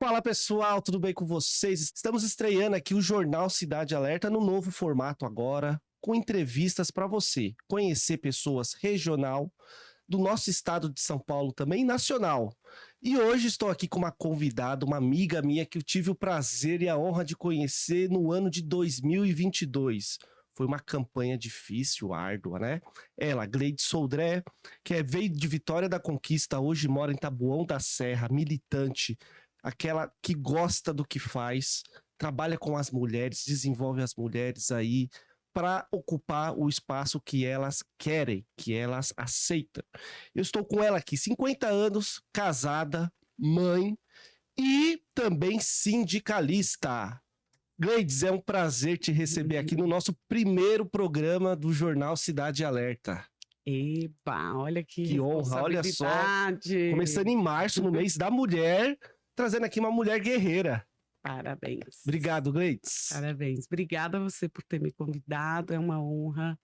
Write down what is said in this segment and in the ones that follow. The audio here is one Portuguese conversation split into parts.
Fala pessoal, tudo bem com vocês? Estamos estreando aqui o Jornal Cidade Alerta no novo formato agora, com entrevistas para você conhecer pessoas regional, do nosso estado de São Paulo também, nacional. E hoje estou aqui com uma convidada, uma amiga minha que eu tive o prazer e a honra de conhecer no ano de 2022. Foi uma campanha difícil, árdua, né? Ela, Gleide Soldré, veio de Vitória da Conquista, hoje mora em Taboão da Serra, militante, aquela que gosta do que faz, trabalha com as mulheres, desenvolve as mulheres aí para ocupar o espaço que elas querem, que elas aceitam. Eu estou com ela aqui, 50 anos, casada, mãe e também sindicalista. Gleides, é um prazer te receber aqui no nosso primeiro programa do Jornal Cidade Alerta. Eba, olha que honra, olha só. Começando em março, no mês da mulher, trazendo aqui uma mulher guerreira. Parabéns. Obrigado, Gleides. Parabéns. Obrigada a você por ter me convidado, é uma honra.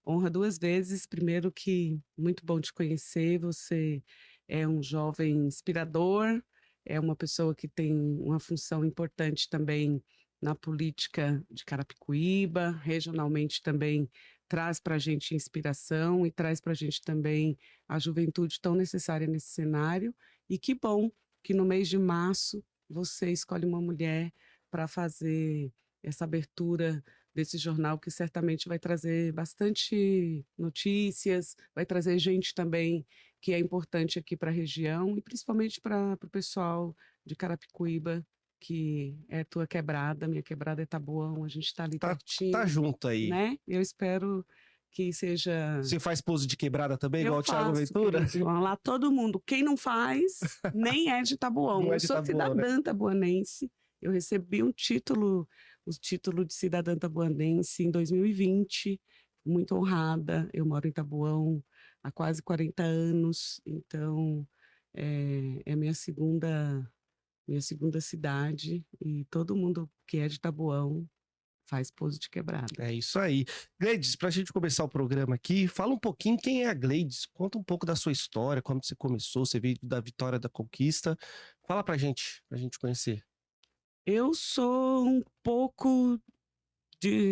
Honra duas vezes. Primeiro que muito bom te conhecer, você é um jovem inspirador, é uma pessoa que tem uma função importante também na política de Carapicuíba, regionalmente também traz para a gente inspiração e traz para a gente também a juventude tão necessária nesse cenário. E que bom que no mês de março você escolhe uma mulher para fazer essa abertura desse jornal, que certamente vai trazer bastante notícias, vai trazer gente também que é importante aqui para a região e principalmente para o pessoal de Carapicuíba, que é tua quebrada, minha quebrada é Taboão, a gente está ali pertinho. Tá junto aí. Né? Eu espero que seja... Você faz pose de quebrada também, igual o Thiago Ventura? Querido, lá todo mundo. Quem não faz, nem é de Taboão. Não é de eu sou Taboão, cidadã taboanense. Eu recebi o título de cidadã taboanense em 2020. Muito honrada. Eu moro em Taboão há quase 40 anos. Então, é minha segunda cidade. E todo mundo que é de Taboão faz pose de quebrada. É isso aí. Gleides, para a gente começar o programa aqui, fala um pouquinho quem é a Gleides. Conta um pouco da sua história, como você começou, você veio da Vitória da Conquista. Fala pra gente conhecer. Eu sou um pouco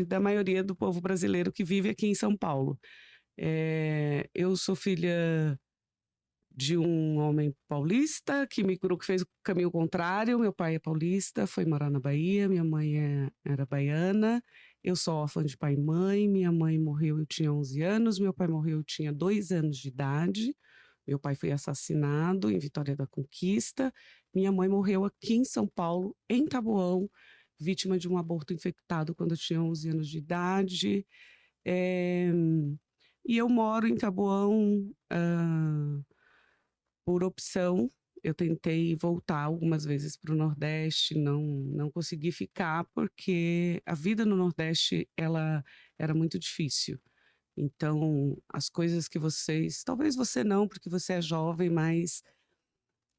da maioria do povo brasileiro que vive aqui em São Paulo. Eu sou filha de um homem paulista que migrou, que fez o caminho contrário. Meu pai é paulista, foi morar na Bahia, minha mãe era baiana. Eu sou órfã de pai e mãe, minha mãe morreu, eu tinha 11 anos, meu pai morreu, eu tinha 2 anos de idade. Meu pai foi assassinado em Vitória da Conquista. Minha mãe morreu aqui em São Paulo, em Taboão, vítima de um aborto infectado quando eu tinha 11 anos de idade. E eu moro em Taboão por opção. Eu tentei voltar algumas vezes para o Nordeste, não consegui ficar porque a vida no Nordeste ela era muito difícil. Então, as coisas que talvez você não, porque você é jovem, mas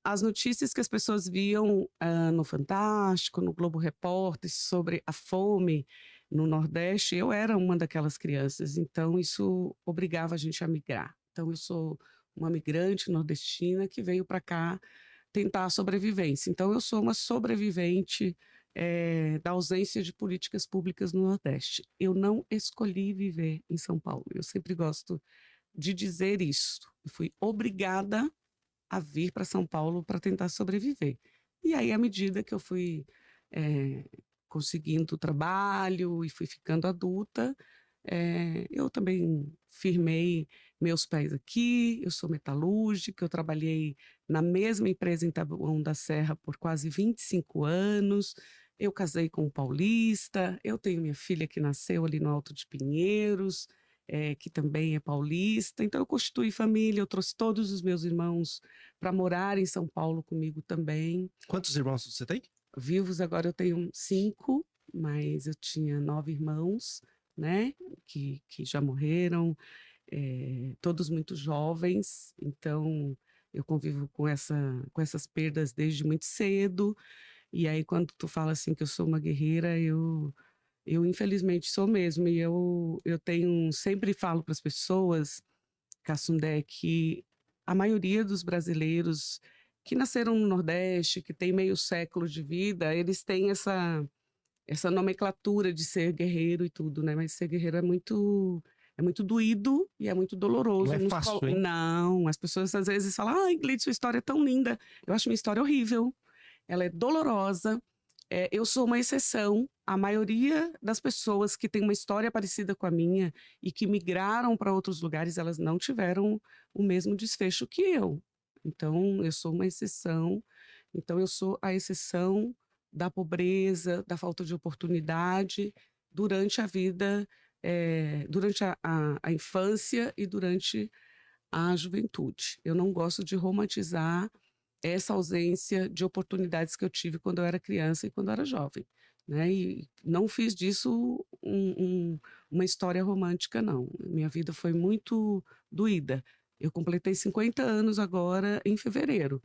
as notícias que as pessoas viam no Fantástico, no Globo Repórter, sobre a fome no Nordeste, eu era uma daquelas crianças, então isso obrigava a gente a migrar. Então, eu sou uma migrante nordestina que veio para cá tentar a sobrevivência. Então, eu sou uma sobrevivente da ausência de políticas públicas no Nordeste. Eu não escolhi viver em São Paulo. Eu sempre gosto de dizer isso. Eu fui obrigada a vir para São Paulo para tentar sobreviver. E aí, à medida que eu fui conseguindo trabalho e fui ficando adulta, eu também firmei meus pés aqui. Eu sou metalúrgica, eu trabalhei na mesma empresa em Taboão da Serra por quase 25 anos. Eu casei com um paulista, eu tenho minha filha que nasceu ali no Alto de Pinheiros, que também é paulista. Então eu constituí família, eu trouxe todos os meus irmãos para morar em São Paulo comigo também. Quantos irmãos você tem? Vivos agora eu tenho 5, mas eu tinha 9 irmãos, né, que já morreram, todos muito jovens. Então eu convivo com essas perdas desde muito cedo. E aí, quando tu fala assim que eu sou uma guerreira, eu infelizmente sou mesmo. E eu sempre falo para as pessoas, Cassundé, que a maioria dos brasileiros que nasceram no Nordeste, que têm meio século de vida, eles têm essa nomenclatura de ser guerreiro e tudo, né? Mas ser guerreiro é muito doído e é muito doloroso. Não é fácil, hein? Não, as pessoas às vezes falam, ai, Gleide, sua história é tão linda. Eu acho minha história horrível, ela é dolorosa. Eu sou uma exceção. A maioria das pessoas que tem uma história parecida com a minha e que migraram para outros lugares, elas não tiveram o mesmo desfecho que eu. Então, eu sou uma exceção. Então, eu sou a exceção da pobreza, da falta de oportunidade durante a vida, durante a infância e durante a juventude. Eu não gosto de romantizar essa ausência de oportunidades que eu tive quando eu era criança e quando eu era jovem, né? E não fiz disso uma história romântica, não. Minha vida foi muito doída. Eu completei 50 anos agora em fevereiro.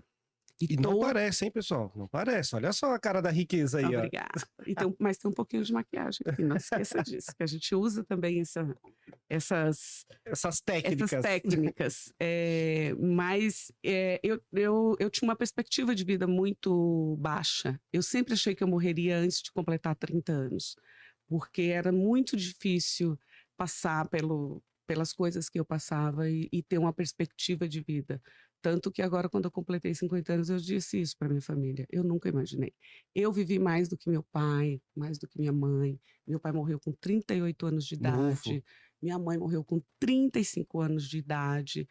E não parece, hein, pessoal? Não parece. Olha só a cara da riqueza aí, ó. Obrigada. Mas tem um pouquinho de maquiagem aqui, não esqueça disso, que a gente usa também essas técnicas. Mas eu tinha uma perspectiva de vida muito baixa. Eu sempre achei que eu morreria antes de completar 30 anos, porque era muito difícil passar pelas coisas que eu passava e ter uma perspectiva de vida. Tanto que agora, quando eu completei 50 anos, eu disse isso para minha família. Eu nunca imaginei. Eu vivi mais do que meu pai, mais do que minha mãe. Meu pai morreu com 38 anos de idade. Novo. Minha mãe morreu com 35 anos de idade.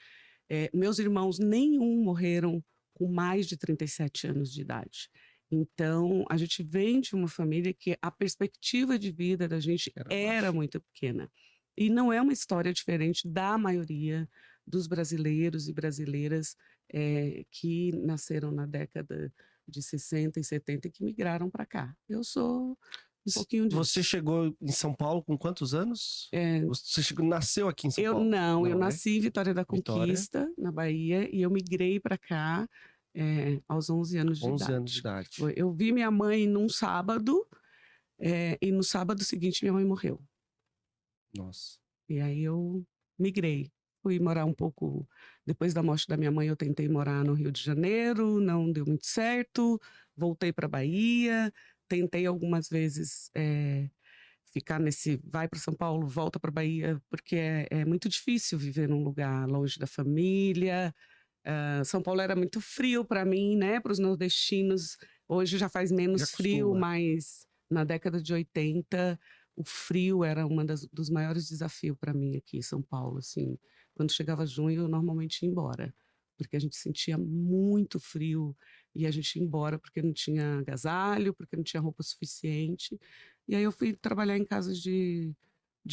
Meus irmãos, nenhum morreram com mais de 37 anos de idade. Então, a gente vem de uma família que a perspectiva de vida da gente era muito pequena. E não é uma história diferente da maioria dos brasileiros e brasileiras que nasceram na década de 60 e 70 e que migraram para cá. Eu sou um pouquinho disso. Você chegou em São Paulo com quantos anos? Você nasceu aqui em São Paulo? Não, eu nasci em Vitória da Conquista, na Bahia, e eu migrei para cá aos 11 anos de idade. 11 anos de idade. Eu vi minha mãe num sábado, e no sábado seguinte minha mãe morreu. Nossa. E aí eu migrei. Fui morar um pouco, depois da morte da minha mãe, eu tentei morar no Rio de Janeiro, não deu muito certo, voltei para Bahia, tentei algumas vezes ficar vai para São Paulo, volta para Bahia, porque é muito difícil viver num lugar longe da família. São Paulo era muito frio para mim, né, para os nordestinos. Hoje já faz menos frio, mas na década de 80 o frio era dos maiores desafios para mim aqui em São Paulo, assim. Quando chegava junho, eu normalmente ia embora, porque a gente sentia muito frio e a gente ia embora porque não tinha agasalho, porque não tinha roupa suficiente. E aí eu fui trabalhar em casas de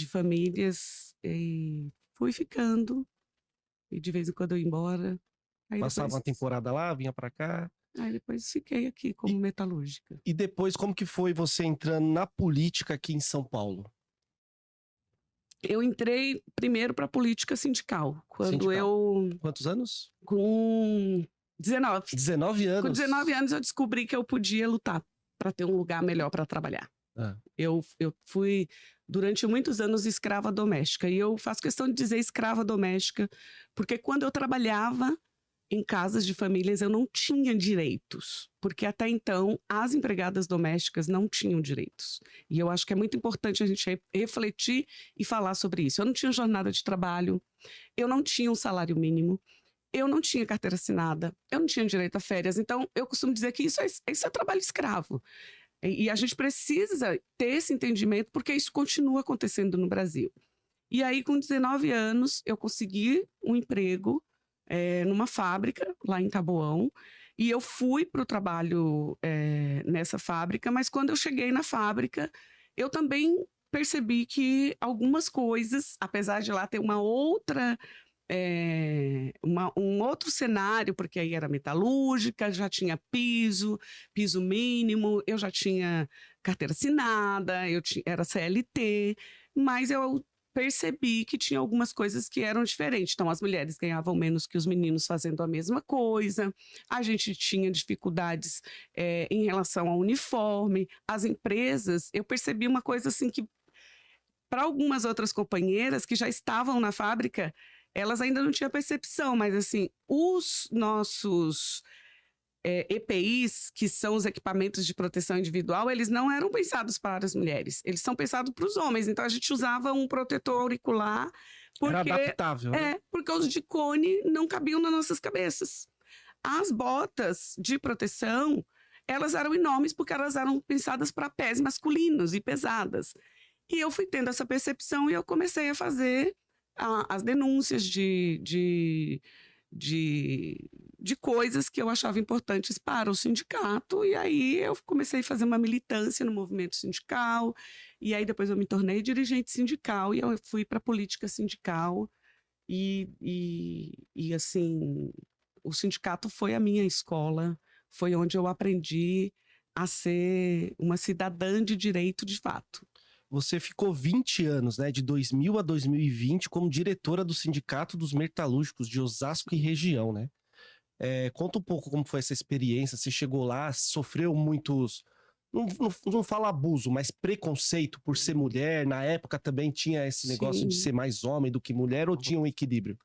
famílias e fui ficando. E de vez em quando eu ia embora. Aí Passava depois, uma temporada lá, vinha para cá. Aí depois fiquei aqui como metalúrgica. E depois, como que foi você entrando na política aqui em São Paulo? Eu entrei primeiro para a política sindical. Quantos anos? Com 19. 19 anos? Com 19 anos eu descobri que eu podia lutar para ter um lugar melhor para trabalhar. Eu fui, durante muitos anos, escrava doméstica. E eu faço questão de dizer escrava doméstica, porque quando eu trabalhava em casas de famílias, eu não tinha direitos, porque até então as empregadas domésticas não tinham direitos. E eu acho que é muito importante a gente refletir e falar sobre isso. Eu não tinha jornada de trabalho, eu não tinha um salário mínimo, eu não tinha carteira assinada, eu não tinha direito a férias. Então, eu costumo dizer que isso é trabalho escravo. E a gente precisa ter esse entendimento, porque isso continua acontecendo no Brasil. E aí, com 19 anos, eu consegui um emprego numa fábrica, lá em Taboão, e eu fui para o trabalho nessa fábrica, mas quando eu cheguei na fábrica, eu também percebi que algumas coisas, apesar de lá ter uma outra... um outro cenário, porque aí era metalúrgica, já tinha piso mínimo, eu já tinha carteira assinada, era CLT, mas eu percebi que tinha algumas coisas que eram diferentes. Então, as mulheres ganhavam menos que os meninos fazendo a mesma coisa, a gente tinha dificuldades em relação ao uniforme, as empresas, eu percebi uma coisa assim que, para algumas outras companheiras que já estavam na fábrica, elas ainda não tinham percepção, mas assim, os nossos EPIs, que são os equipamentos de proteção individual, eles não eram pensados para as mulheres, eles são pensados para os homens. Então a gente usava um protetor auricular Era porque adaptável, né? porque os de cone não cabiam nas nossas cabeças. As botas de proteção, elas eram enormes porque elas eram pensadas para pés masculinos e pesadas. E eu fui tendo essa percepção e eu comecei a fazer as denúncias de coisas que eu achava importantes para o sindicato, e aí eu comecei a fazer uma militância no movimento sindical, e aí depois eu me tornei dirigente sindical, e eu fui para a política sindical, e assim, o sindicato foi a minha escola, foi onde eu aprendi a ser uma cidadã de direito de fato. Você ficou 20 anos, né, de 2000 a 2020, como diretora do Sindicato dos Metalúrgicos de Osasco e região, né? Conta um pouco como foi essa experiência. Você chegou lá, sofreu muitos, não falo abuso, mas preconceito por ser mulher. Na época também tinha esse negócio de Sim. ser mais homem do que mulher, ou tinha um equilíbrio?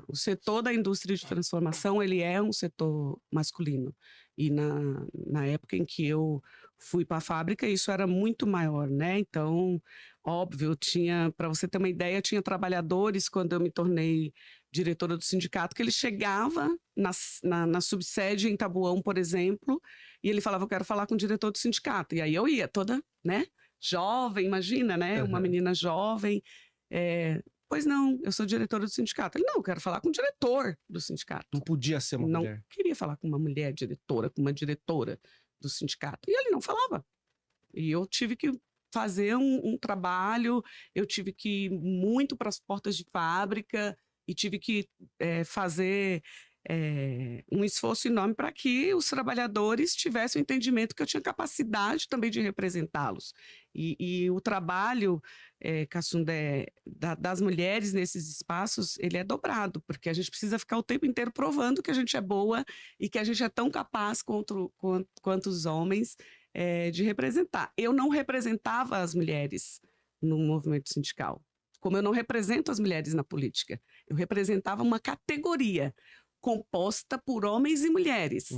O setor da indústria de transformação, ele é um setor masculino. E na época em que eu fui para a fábrica, isso era muito maior, né? Então, óbvio, para você ter uma ideia, tinha trabalhadores, quando eu me tornei diretora do sindicato, que ele chegava na subsede em Tabuão, por exemplo, e ele falava, eu quero falar com o diretor do sindicato. E aí eu ia toda, né? Jovem, imagina, né? Uma menina jovem, pois não, eu sou diretora do sindicato. Ele, não, eu quero falar com o diretor do sindicato. Não podia ser uma Não mulher. queria falar com uma mulher diretora, com uma diretora do sindicato. E ele não falava. E eu tive que fazer um trabalho, eu tive que ir muito para as portas de fábrica e tive que fazer um esforço enorme para que os trabalhadores tivessem o entendimento que eu tinha capacidade também de representá-los. E o trabalho, Cassundé, das mulheres nesses espaços, ele é dobrado, porque a gente precisa ficar o tempo inteiro provando que a gente é boa e que a gente é tão capaz quanto os homens de representar. Eu não representava as mulheres no movimento sindical, como eu não represento as mulheres na política. Eu representava uma categoria composta por homens e mulheres.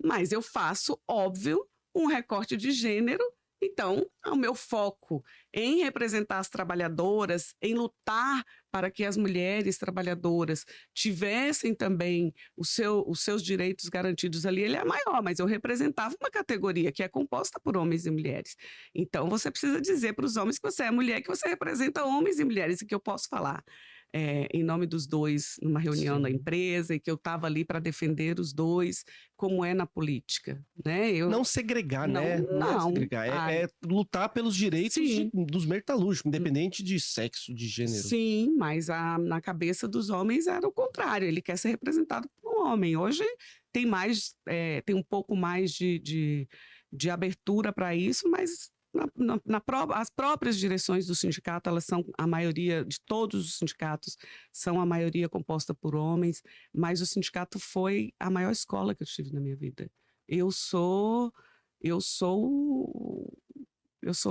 Mas eu faço, óbvio, um recorte de gênero. Então, o meu foco em representar as trabalhadoras, em lutar para que as mulheres trabalhadoras tivessem também os seus direitos garantidos ali, ele é maior, mas eu representava uma categoria que é composta por homens e mulheres. Então, você precisa dizer para os homens que você é mulher, que você representa homens e mulheres, e que eu posso falar em nome dos dois numa reunião Sim. da empresa, e que eu estava ali para defender os dois, como é na política, né? Não segregar, né? Não. Segregar. É lutar pelos direitos dos metalúrgicos, independente de sexo, de gênero. Sim, mas na cabeça dos homens era o contrário. Ele quer ser representado por um homem. Hoje tem tem um pouco mais de abertura para isso, mas as próprias direções do sindicato, elas são a maioria de todos os sindicatos, são a maioria composta por homens, mas o sindicato foi a maior escola que eu tive na minha vida.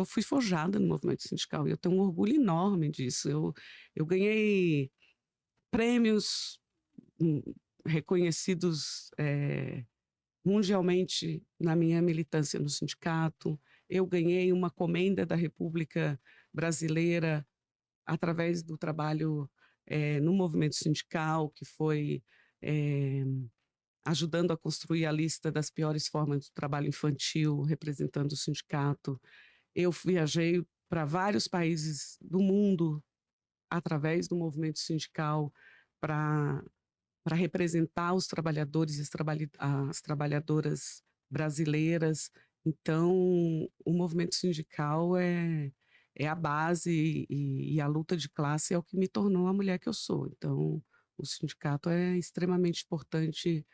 Fui forjada no movimento sindical e eu tenho um orgulho enorme disso. Eu ganhei prêmios reconhecidos mundialmente na minha militância no sindicato. Eu ganhei uma comenda da República Brasileira através do trabalho no movimento sindical, que foi ajudando a construir a lista das piores formas de trabalho infantil, representando o sindicato. Eu viajei para vários países do mundo através do movimento sindical para representar os trabalhadores e as trabalhadoras brasileiras. Então, o movimento sindical é a base e a luta de classe é o que me tornou a mulher que eu sou. Então, o sindicato é extremamente importante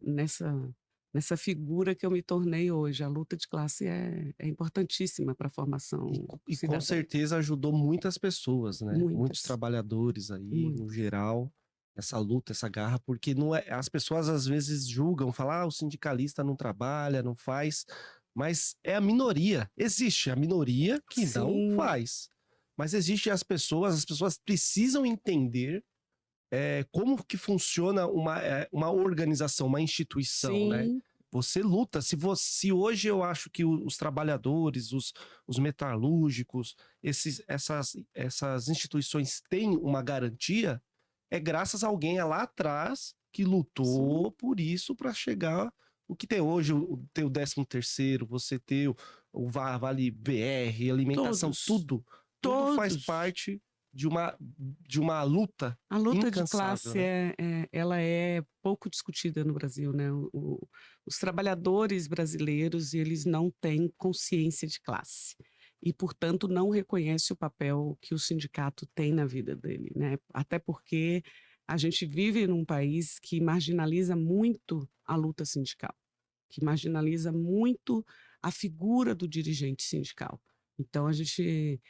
nessa figura que eu me tornei hoje. A luta de classe é importantíssima para a formação E com cidadã. certeza ajudou muitas pessoas, né? Muitos Muitas. trabalhadores aí, no Muitas. geral, essa luta, essa garra, porque não as pessoas às vezes julgam, falam, o sindicalista não trabalha, não faz, mas é a minoria. Existe a minoria que não Sim. faz, mas existe as pessoas precisam entender como que funciona uma organização, uma instituição, né? Sim, Você luta. Se hoje eu acho que os trabalhadores, os metalúrgicos, essas instituições têm uma garantia, é graças a alguém lá atrás que sim, lutou por isso para chegar o que tem hoje, ter o 13º, você ter o Vale BR, alimentação, todos, tudo faz todos. parte de uma luta A luta de incansável, classe né? ela é pouco discutida no Brasil, né? Os trabalhadores brasileiros, eles não têm consciência de classe e, portanto, não reconhece o papel que o sindicato tem na vida dele, né? Até porque a gente vive num país que marginaliza muito a luta sindical, que marginaliza muito a figura do dirigente sindical. Então, a gente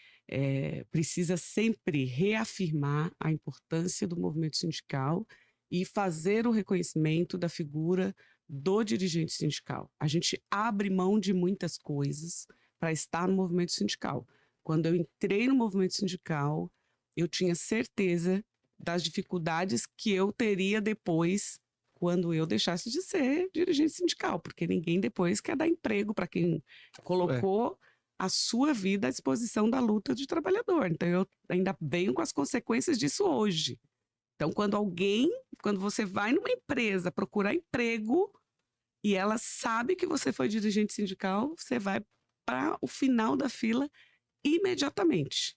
precisa sempre reafirmar a importância do movimento sindical e fazer o reconhecimento da figura do dirigente sindical. A gente abre mão de muitas coisas para estar no movimento sindical. Quando eu entrei no movimento sindical, eu tinha certeza das dificuldades que eu teria depois quando eu deixasse de ser dirigente sindical, porque ninguém depois quer dar emprego para quem É, colocou a sua vida à disposição da luta de trabalhador. Então, eu ainda venho com as consequências disso hoje. Então, quando você vai numa empresa procurar emprego e ela sabe que você foi dirigente sindical, você vai para o final da fila imediatamente.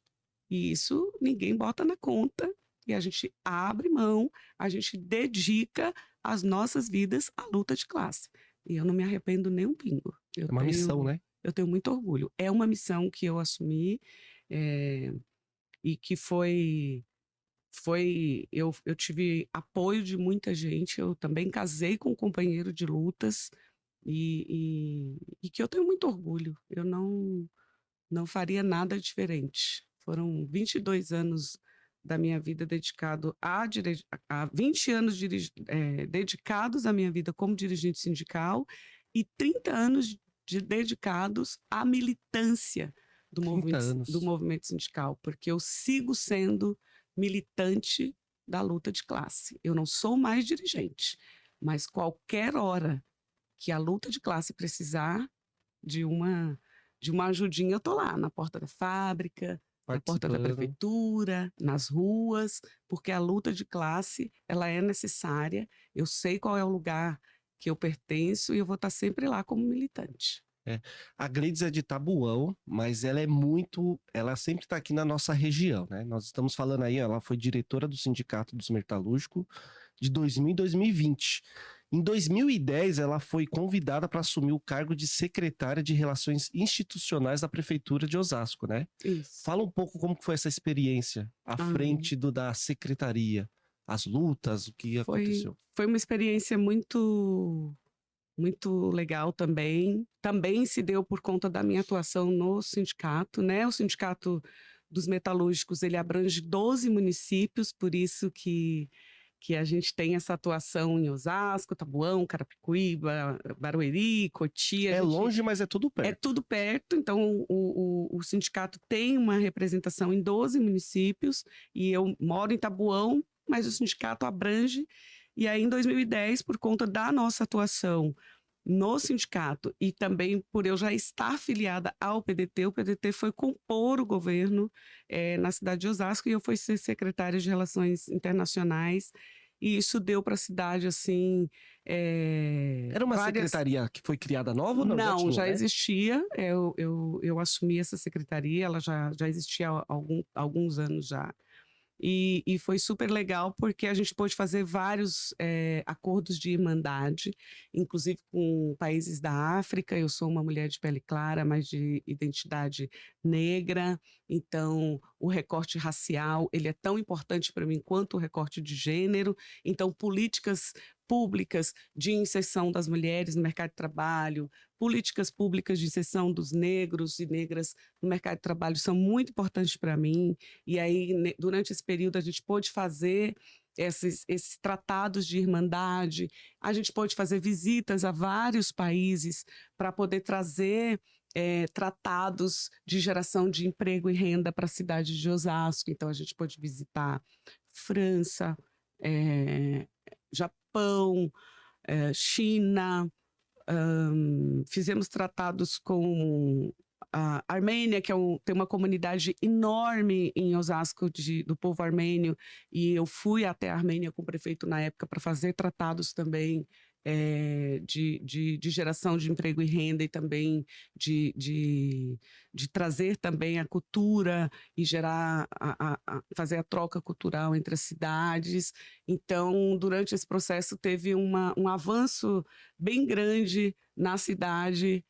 E isso ninguém bota na conta e a gente abre mão, a gente dedica as nossas vidas à luta de classe. E eu não me arrependo nem um pingo. é uma missão, né? Eu tenho muito orgulho. É uma missão que eu assumi eh, e que eu tive apoio de muita gente. Eu também casei com um companheiro de lutas e que eu tenho muito orgulho. Eu não faria nada diferente. Foram 22 anos da minha vida dedicado a 20 anos dedicados à minha vida como dirigente sindical e 30 anos dedicados à militância 30 do anos. movimento sindical, porque eu sigo sendo militante da luta de classe. Eu não sou mais dirigente, mas qualquer hora que a luta de classe precisar de uma de uma ajudinha, eu estou lá na porta da fábrica, na porta da Participando. prefeitura, nas ruas, porque a luta de classe, ela é necessária. Eu sei qual é o lugar que eu pertenço e eu vou estar sempre lá como militante. É. A Gleides é de Tabuão, mas ela sempre está aqui na nossa região, né? Nós estamos falando aí, ela foi diretora do Sindicato dos Metalúrgicos de 2000 e 2020. Em 2010, ela foi convidada para assumir o cargo de secretária de Relações Institucionais da Prefeitura de Osasco, né? Isso. Fala um pouco como que foi essa experiência à Ah, frente da secretaria, as lutas, o que aconteceu. foi uma experiência muito legal também. Também se deu por conta da minha atuação no sindicato, né? O Sindicato dos Metalúrgicos, ele abrange 12 municípios, por isso que a gente tem essa atuação em Osasco, Tabuão, Carapicuíba, Barueri, Cotia. A É gente longe, mas é tudo é perto. tudo perto, então o sindicato tem uma representação em 12 municípios e eu moro em Tabuão, mas o sindicato abrange. E aí, em 2010, por conta da nossa atuação no sindicato e também por eu já estar filiada ao PDT, o PDT foi compor o governo na cidade de Osasco e eu fui ser secretária de Relações Internacionais. E isso deu para a cidade, assim, Era uma várias. secretaria que foi criada nova ou não? Já Não, tinha, já né? existia. Eu assumi essa secretaria, ela já existia há alguns anos já. E foi super legal porque a gente pôde fazer vários acordos de irmandade, inclusive com países da África. Eu sou uma mulher de pele clara, mas de identidade negra, então o recorte racial ele é tão importante para mim quanto o recorte de gênero. Então, políticas públicas de inserção das mulheres no mercado de trabalho, políticas públicas de inserção dos negros e negras no mercado de trabalho são muito importantes para mim. E aí, durante esse período, a gente pôde fazer esses tratados de irmandade, a gente pôde fazer visitas a vários países para poder trazer tratados de geração de emprego e renda para a cidade de Osasco. Então, a gente pôde visitar França, eh, Japão, China, fizemos tratados com a Armênia, que tem uma comunidade enorme em Osasco do povo armênio, e eu fui até a Armênia com o prefeito na época para fazer tratados também de geração de emprego e renda, e também de trazer também a cultura e gerar fazer a troca cultural entre as cidades. Então, durante esse processo, teve um avanço bem grande na cidade,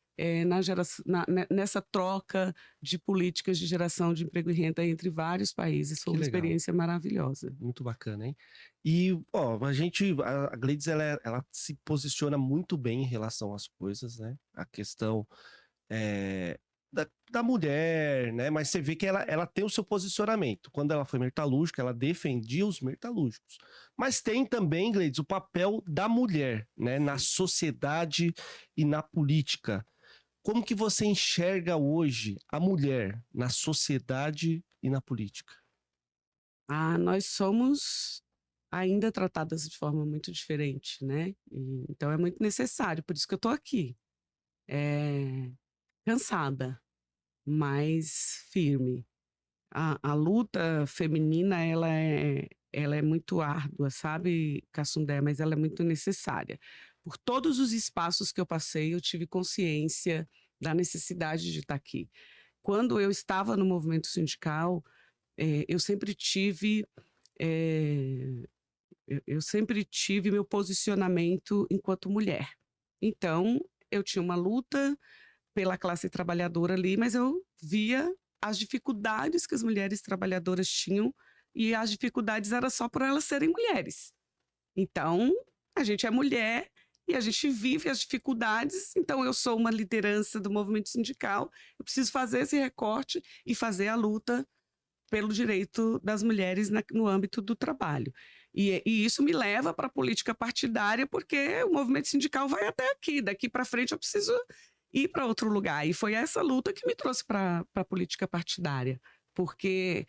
nessa troca de políticas de geração de emprego e renda entre vários países. Foi Que uma legal. experiência maravilhosa. Muito bacana, hein? E, ó, a Gleides, ela se posiciona muito bem em relação às coisas, né? A questão da mulher, né? Mas você vê que ela tem o seu posicionamento. Quando ela foi metalúrgica, ela defendia os metalúrgicos. Mas tem também, Gleides, o papel da mulher, né? Na sociedade e na política. Como que você enxerga hoje a mulher na sociedade e na política? Nós somos ainda tratadas de forma muito diferente, né? Então é muito necessário, por isso que eu estou aqui. Cansada, mas firme. A luta feminina, ela é muito árdua, sabe, Cassundé, mas ela é muito necessária. Por todos os espaços que eu passei, eu tive consciência da necessidade de estar aqui. Quando eu estava no movimento sindical, eu sempre tive meu posicionamento enquanto mulher. Então, eu tinha uma luta pela classe trabalhadora ali, mas eu via as dificuldades que as mulheres trabalhadoras tinham, e as dificuldades era só por elas serem mulheres. Então, a gente é mulher e a gente vive as dificuldades. Então, eu sou uma liderança do movimento sindical, eu preciso fazer esse recorte e fazer a luta pelo direito das mulheres no âmbito do trabalho. E isso me leva para a política partidária, porque o movimento sindical vai até aqui. Daqui para frente eu preciso ir para outro lugar. E foi essa luta que me trouxe para a política partidária. Porque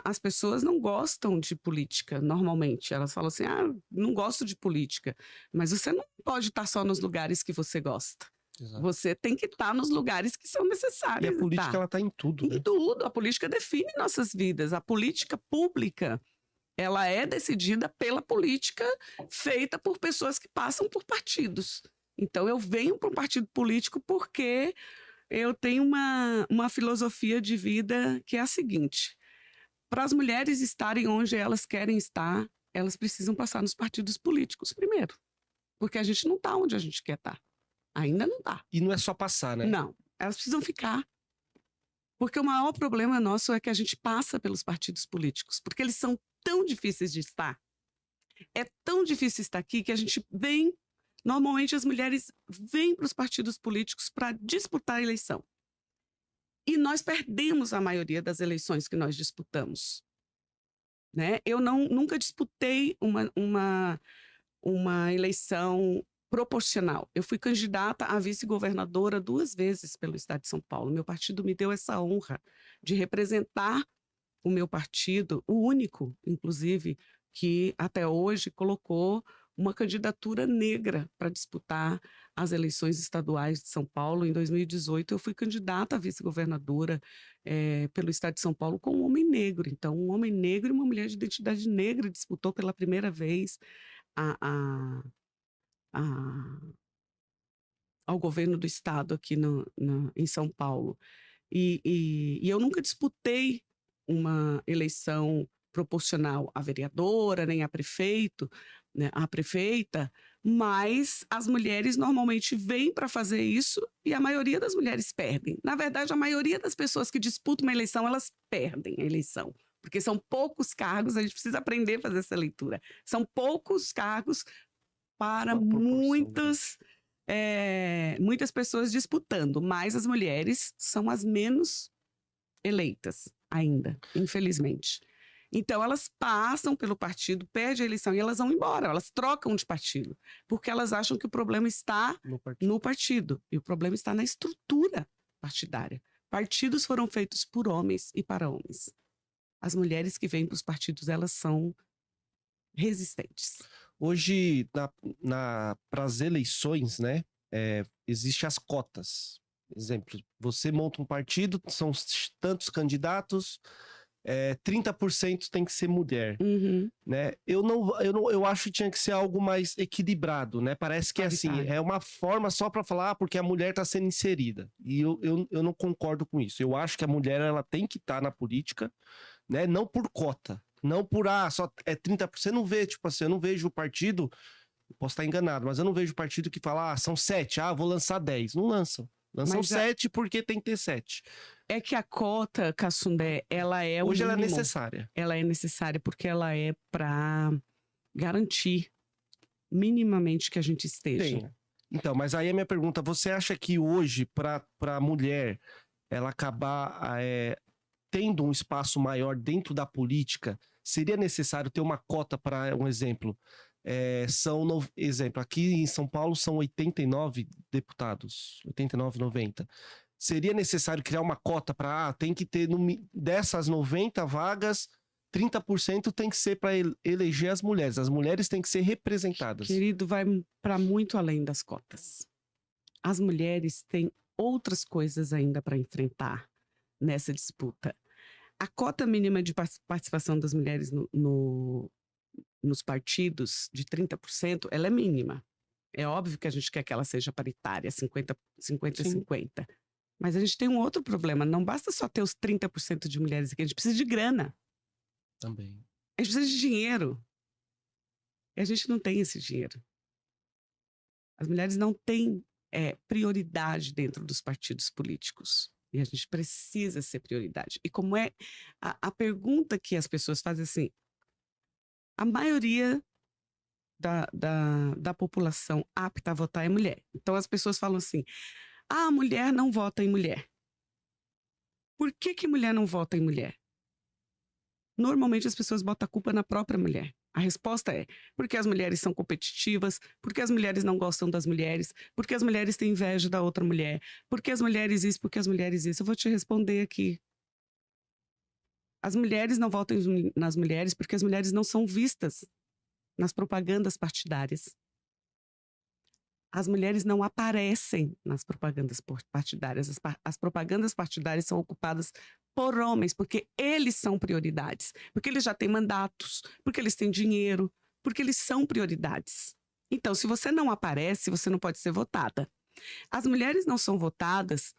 as pessoas não gostam de política, normalmente. Elas falam assim, não gosto de política. Mas você não pode estar só nos lugares que você gosta. Exato. Você tem que estar nos lugares que são necessários. E a política, ela está em tudo, né? Em tudo. A política define nossas vidas. A política pública, ela é decidida pela política feita por pessoas que passam por partidos. Então, eu venho para um partido político porque eu tenho uma filosofia de vida que é a seguinte: para as mulheres estarem onde elas querem estar, elas precisam passar nos partidos políticos primeiro. Porque a gente não está onde a gente quer estar. Ainda não está. E não é só passar, né? Não, elas precisam ficar. Porque o maior problema nosso é que a gente passa pelos partidos políticos, porque eles são tão difíceis de estar. É tão difícil estar aqui que a gente vem. Normalmente as mulheres vêm para os partidos políticos para disputar a eleição. E nós perdemos a maioria das eleições que nós disputamos. Né? Eu nunca disputei uma eleição proporcional. Eu fui candidata a vice-governadora 2 vezes pelo estado de São Paulo. Meu partido me deu essa honra de representar o meu partido, o único, inclusive, que até hoje colocou uma candidatura negra para disputar as eleições estaduais de São Paulo. Em 2018, eu fui candidata a vice-governadora pelo estado de São Paulo com um homem negro. Então, um homem negro e uma mulher de identidade negra disputou pela primeira vez ao governo do estado aqui em São Paulo. E eu nunca disputei uma eleição proporcional à vereadora, nem a prefeito, né, a prefeita, mas as mulheres normalmente vêm para fazer isso e a maioria das mulheres perdem. Na verdade, a maioria das pessoas que disputam uma eleição, elas perdem a eleição, porque são poucos cargos, a gente precisa aprender a fazer essa leitura. São poucos cargos para muitas pessoas disputando, mas as mulheres são as menos eleitas ainda, infelizmente. Então, elas passam pelo partido, perdem a eleição e elas vão embora, elas trocam de partido, porque elas acham que o problema está no partido e o problema está na estrutura partidária. Partidos foram feitos por homens e para homens. As mulheres que vêm para os partidos, elas são resistentes. Hoje, para as eleições, né, existem as cotas. Exemplo, você monta um partido, são tantos candidatos, 30% tem que ser mulher, Uhum. né? Eu acho que tinha que ser algo mais equilibrado, né? Parece que assim, Paritário. é uma forma só para falar porque a mulher está sendo inserida. E eu não concordo com isso. Eu acho que a mulher ela tem que estar na política, né? Não por cota, não por só é 30%. Não vê, tipo assim, eu não vejo o partido, posso estar enganado, mas eu não vejo o partido que fala, são 7, vou lançar 10. Não lançam. Lançam Mas 7 porque tem que ter 7. é que a cota, Cassundé, ela é o Hoje ela é mínimo. necessária. Ela é necessária porque ela é para garantir minimamente que a gente esteja. Tem. Então, mas aí a minha pergunta, você acha que hoje, para a mulher, ela acabar tendo um espaço maior dentro da política, seria necessário ter uma cota para, um exemplo, exemplo, aqui em São Paulo são 89 deputados, 89, 90. Seria necessário criar uma cota para, tem que ter, dessas 90 vagas, 30% tem que ser para eleger as mulheres têm que ser representadas. Querido, vai para muito além das cotas. As mulheres têm outras coisas ainda para enfrentar nessa disputa. A cota mínima de participação das mulheres nos partidos de 30%, ela é mínima. É óbvio que a gente quer que ela seja paritária, 50 Sim. 50. Mas a gente tem um outro problema. Não basta só ter os 30% de mulheres aqui, a gente precisa de grana. Também. A gente precisa de dinheiro. E a gente não tem esse dinheiro. As mulheres não têm prioridade dentro dos partidos políticos. E a gente precisa ser prioridade. E como é a pergunta que as pessoas fazem assim, a maioria da população apta a votar é mulher. Então as pessoas falam assim, a mulher não vota em mulher. Por que mulher não vota em mulher? Normalmente as pessoas botam a culpa na própria mulher. A resposta é porque as mulheres são competitivas, porque as mulheres não gostam das mulheres, porque as mulheres têm inveja da outra mulher, porque as mulheres isso, porque as mulheres isso. Eu vou te responder aqui. As mulheres não votam nas mulheres porque as mulheres não são vistas nas propagandas partidárias. As mulheres não aparecem nas propagandas partidárias. As propagandas partidárias são ocupadas por homens, porque eles são prioridades, porque eles já têm mandatos, porque eles têm dinheiro, porque eles são prioridades. Então, se você não aparece, você não pode ser votada. As mulheres não são votadas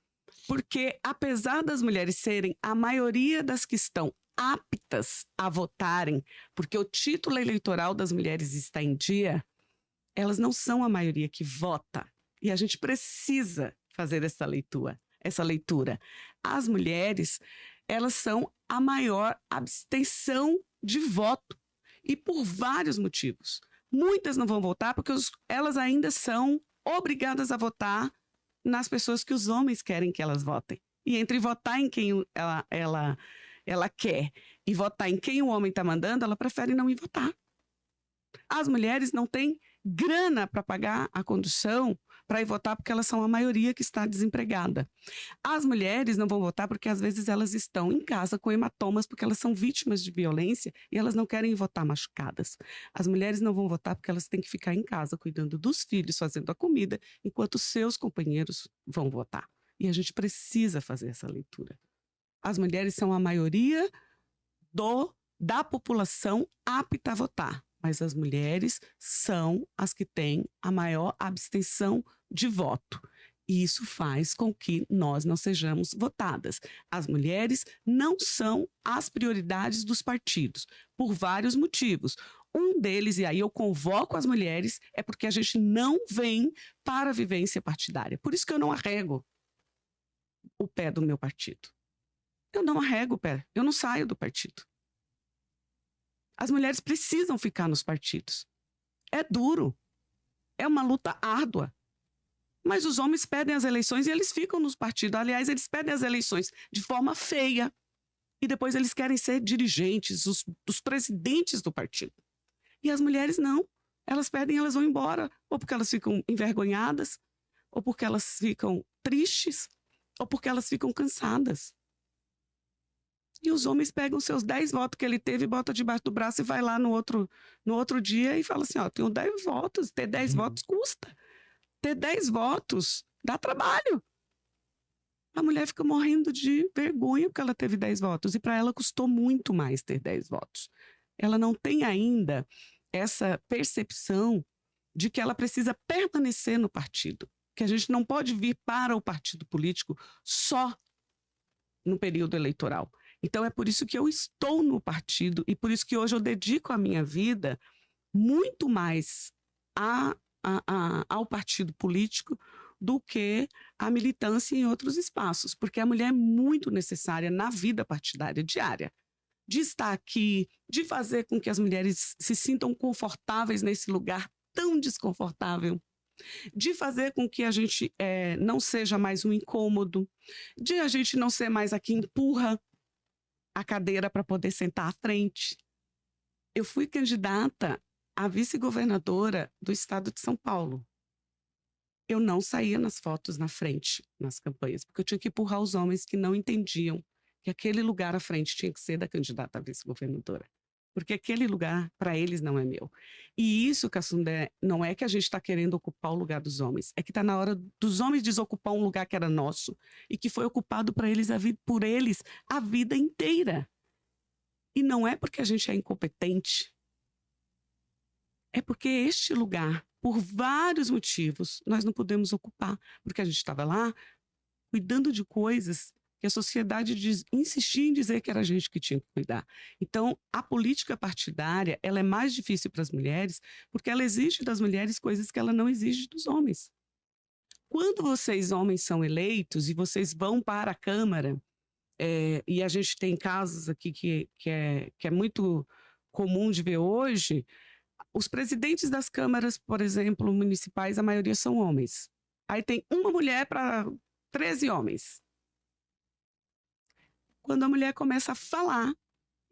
porque, apesar das mulheres serem a maioria das que estão aptas a votarem, porque o título eleitoral das mulheres está em dia, elas não são a maioria que vota. E a gente precisa fazer essa leitura. As mulheres, elas são a maior abstenção de voto. E por vários motivos. Muitas não vão votar porque elas ainda são obrigadas a votar nas pessoas que os homens querem que elas votem. E entre votar em quem ela quer e votar em quem o homem está mandando, ela prefere não ir votar. As mulheres não têm grana para pagar a condução para ir votar porque elas são a maioria que está desempregada. As mulheres não vão votar porque às vezes elas estão em casa com hematomas porque elas são vítimas de violência e elas não querem votar machucadas. As mulheres não vão votar porque elas têm que ficar em casa cuidando dos filhos, fazendo a comida, enquanto seus companheiros vão votar. E a gente precisa fazer essa leitura. As mulheres são a maioria da população apta a votar. Mas as mulheres são as que têm a maior abstenção de voto. E isso faz com que nós não sejamos votadas. As mulheres não são as prioridades dos partidos, por vários motivos. Um deles, e aí eu convoco as mulheres, é porque a gente não vem para a vivência partidária. Por isso que eu não arrego o pé do meu partido. Eu não arrego o pé, eu não saio do partido. As mulheres precisam ficar nos partidos. É duro. É uma luta árdua. Mas os homens pedem as eleições e eles ficam nos partidos. Aliás, eles pedem as eleições de forma feia. E depois eles querem ser dirigentes, os presidentes do partido. E as mulheres não. Elas pedem e elas vão embora. Ou porque elas ficam envergonhadas, ou porque elas ficam tristes, ou porque elas ficam cansadas. E os homens pegam seus 10 votos que ele teve, bota debaixo do braço e vai lá no outro dia e fala assim: ó, tenho 10 votos, ter 10 votos custa. Ter 10 votos dá trabalho. A mulher fica morrendo de vergonha porque ela teve 10 votos. E para ela custou muito mais ter 10 votos. Ela não tem ainda essa percepção de que ela precisa permanecer no partido. Que a gente não pode vir para o partido político só no período eleitoral. Então é por isso que eu estou no partido e por isso que hoje eu dedico a minha vida muito mais ao partido político do que a militância em outros espaços, porque a mulher é muito necessária na vida partidária diária, de estar aqui, de fazer com que as mulheres se sintam confortáveis nesse lugar tão desconfortável, de fazer com que a gente não seja mais um incômodo, de a gente não ser mais a que empurra a cadeira para poder sentar à frente. Eu fui candidata a vice-governadora do estado de São Paulo. Eu não saía nas fotos na frente, nas campanhas, porque eu tinha que empurrar os homens que não entendiam que aquele lugar à frente tinha que ser da candidata a vice-governadora. Porque aquele lugar, para eles, não é meu. E isso, Cassundé, não é que a gente está querendo ocupar o lugar dos homens, é que está na hora dos homens desocupar um lugar que era nosso e que foi ocupado por eles a vida inteira. E não é porque a gente é incompetente, é porque este lugar, por vários motivos, nós não podemos ocupar, porque a gente estava lá cuidando de coisas que a sociedade insistia em dizer que era a gente que tinha que cuidar. Então, a política partidária, ela é mais difícil para as mulheres, porque ela exige das mulheres coisas que ela não exige dos homens. Quando vocês, homens, são eleitos e vocês vão para a Câmara, e a gente tem casos aqui que é muito comum de ver hoje, os presidentes das câmaras, por exemplo, municipais, a maioria são homens. Aí tem uma mulher para 13 homens. Quando a mulher começa a falar,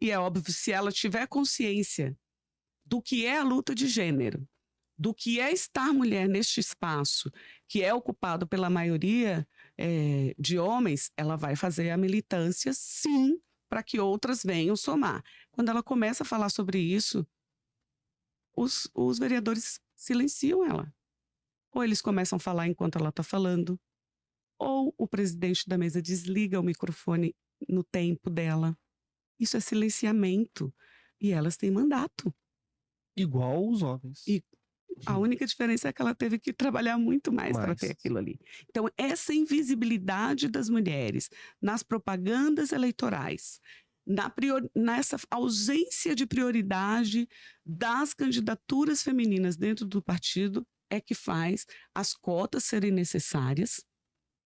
e é óbvio, se ela tiver consciência do que é a luta de gênero, do que é estar mulher neste espaço, que é ocupado pela maioria de homens, ela vai fazer a militância, sim, para que outras venham somar. Quando ela começa a falar sobre isso, os vereadores silenciam ela. Ou eles começam a falar enquanto ela está falando, ou o presidente da mesa desliga o microfone no tempo dela. Isso é silenciamento. E elas têm mandato. Igual os homens. E a única diferença é que ela teve que trabalhar muito mais para ter aquilo ali. Então, essa invisibilidade das mulheres nas propagandas eleitorais, nessa ausência de prioridade das candidaturas femininas dentro do partido, é que faz as cotas serem necessárias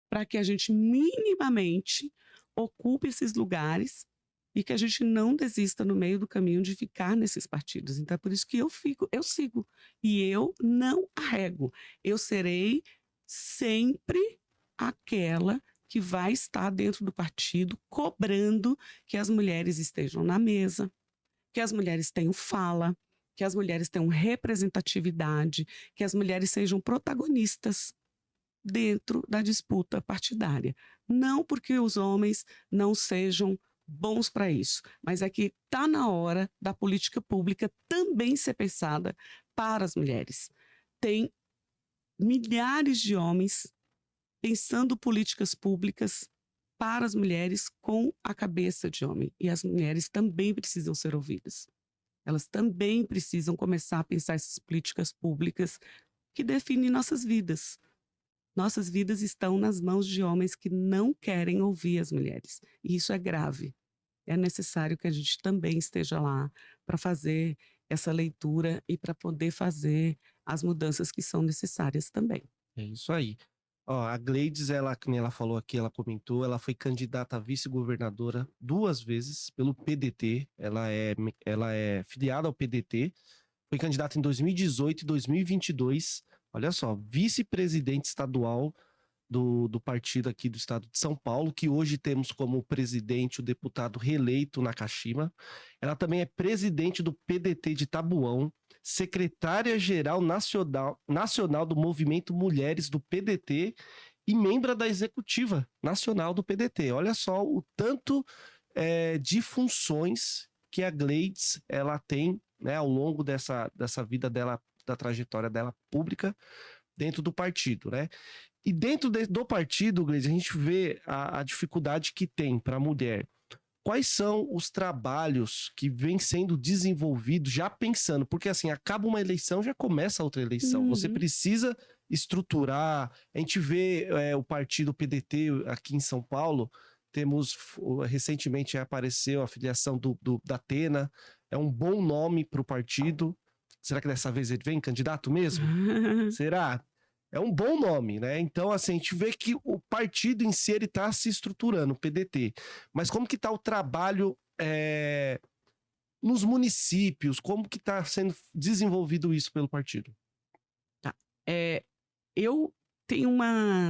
para que a gente minimamente ocupe esses lugares e que a gente não desista no meio do caminho de ficar nesses partidos. Então é por isso que eu sigo e eu não arrego. Eu serei sempre aquela que vai estar dentro do partido cobrando que as mulheres estejam na mesa, que as mulheres tenham fala, que as mulheres tenham representatividade, que as mulheres sejam protagonistas dentro da disputa partidária. Não porque os homens não sejam bons para isso, mas é que está na hora da política pública também ser pensada para as mulheres. Tem milhares de homens pensando políticas públicas para as mulheres com a cabeça de homem. E as mulheres também precisam ser ouvidas. Elas também precisam começar a pensar essas políticas públicas que definem nossas vidas. Nossas vidas estão nas mãos de homens que não querem ouvir as mulheres. E isso é grave. É necessário que a gente também esteja lá para fazer essa leitura e para poder fazer as mudanças que são necessárias também. É isso aí. Ó, a Gleides, como ela falou aqui, ela comentou, ela foi candidata a vice-governadora 2 vezes pelo PDT. Ela é filiada ao PDT. Foi candidata em 2018 e 2022. Olha só, vice-presidente estadual do partido aqui do estado de São Paulo, que hoje temos como presidente o deputado reeleito Nakashima. Ela também é presidente do PDT de Tabuão, secretária-geral nacional do Movimento Mulheres do PDT e membro da executiva nacional do PDT. Olha só o tanto de funções que a Gleides ela tem, né, ao longo dessa vida dela, da trajetória dela pública dentro do partido, né? E dentro do partido, Gleides, a gente vê a dificuldade que tem para a mulher. Quais são os trabalhos que vêm sendo desenvolvidos já pensando? Porque assim, acaba uma eleição, já começa outra eleição. Você precisa estruturar. A gente vê o partido PDT aqui em São Paulo. Temos, recentemente apareceu a filiação da Atena. É um bom nome para o partido. Será que dessa vez ele vem candidato mesmo? Será? É um bom nome, né? Então, assim, a gente vê que o partido em si, ele está se estruturando, o PDT. Mas como que está o trabalho nos municípios? Como que está sendo desenvolvido isso pelo partido? Tá. Eu tenho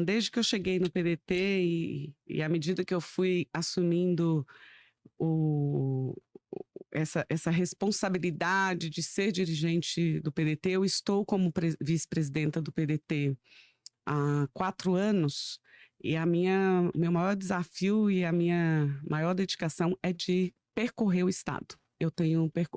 desde que eu cheguei no PDT e à medida que eu fui assumindo essa responsabilidade de ser dirigente do PDT, eu estou como vice-presidenta do PDT há 4 anos, e o meu maior desafio e a minha maior dedicação é de percorrer o estado.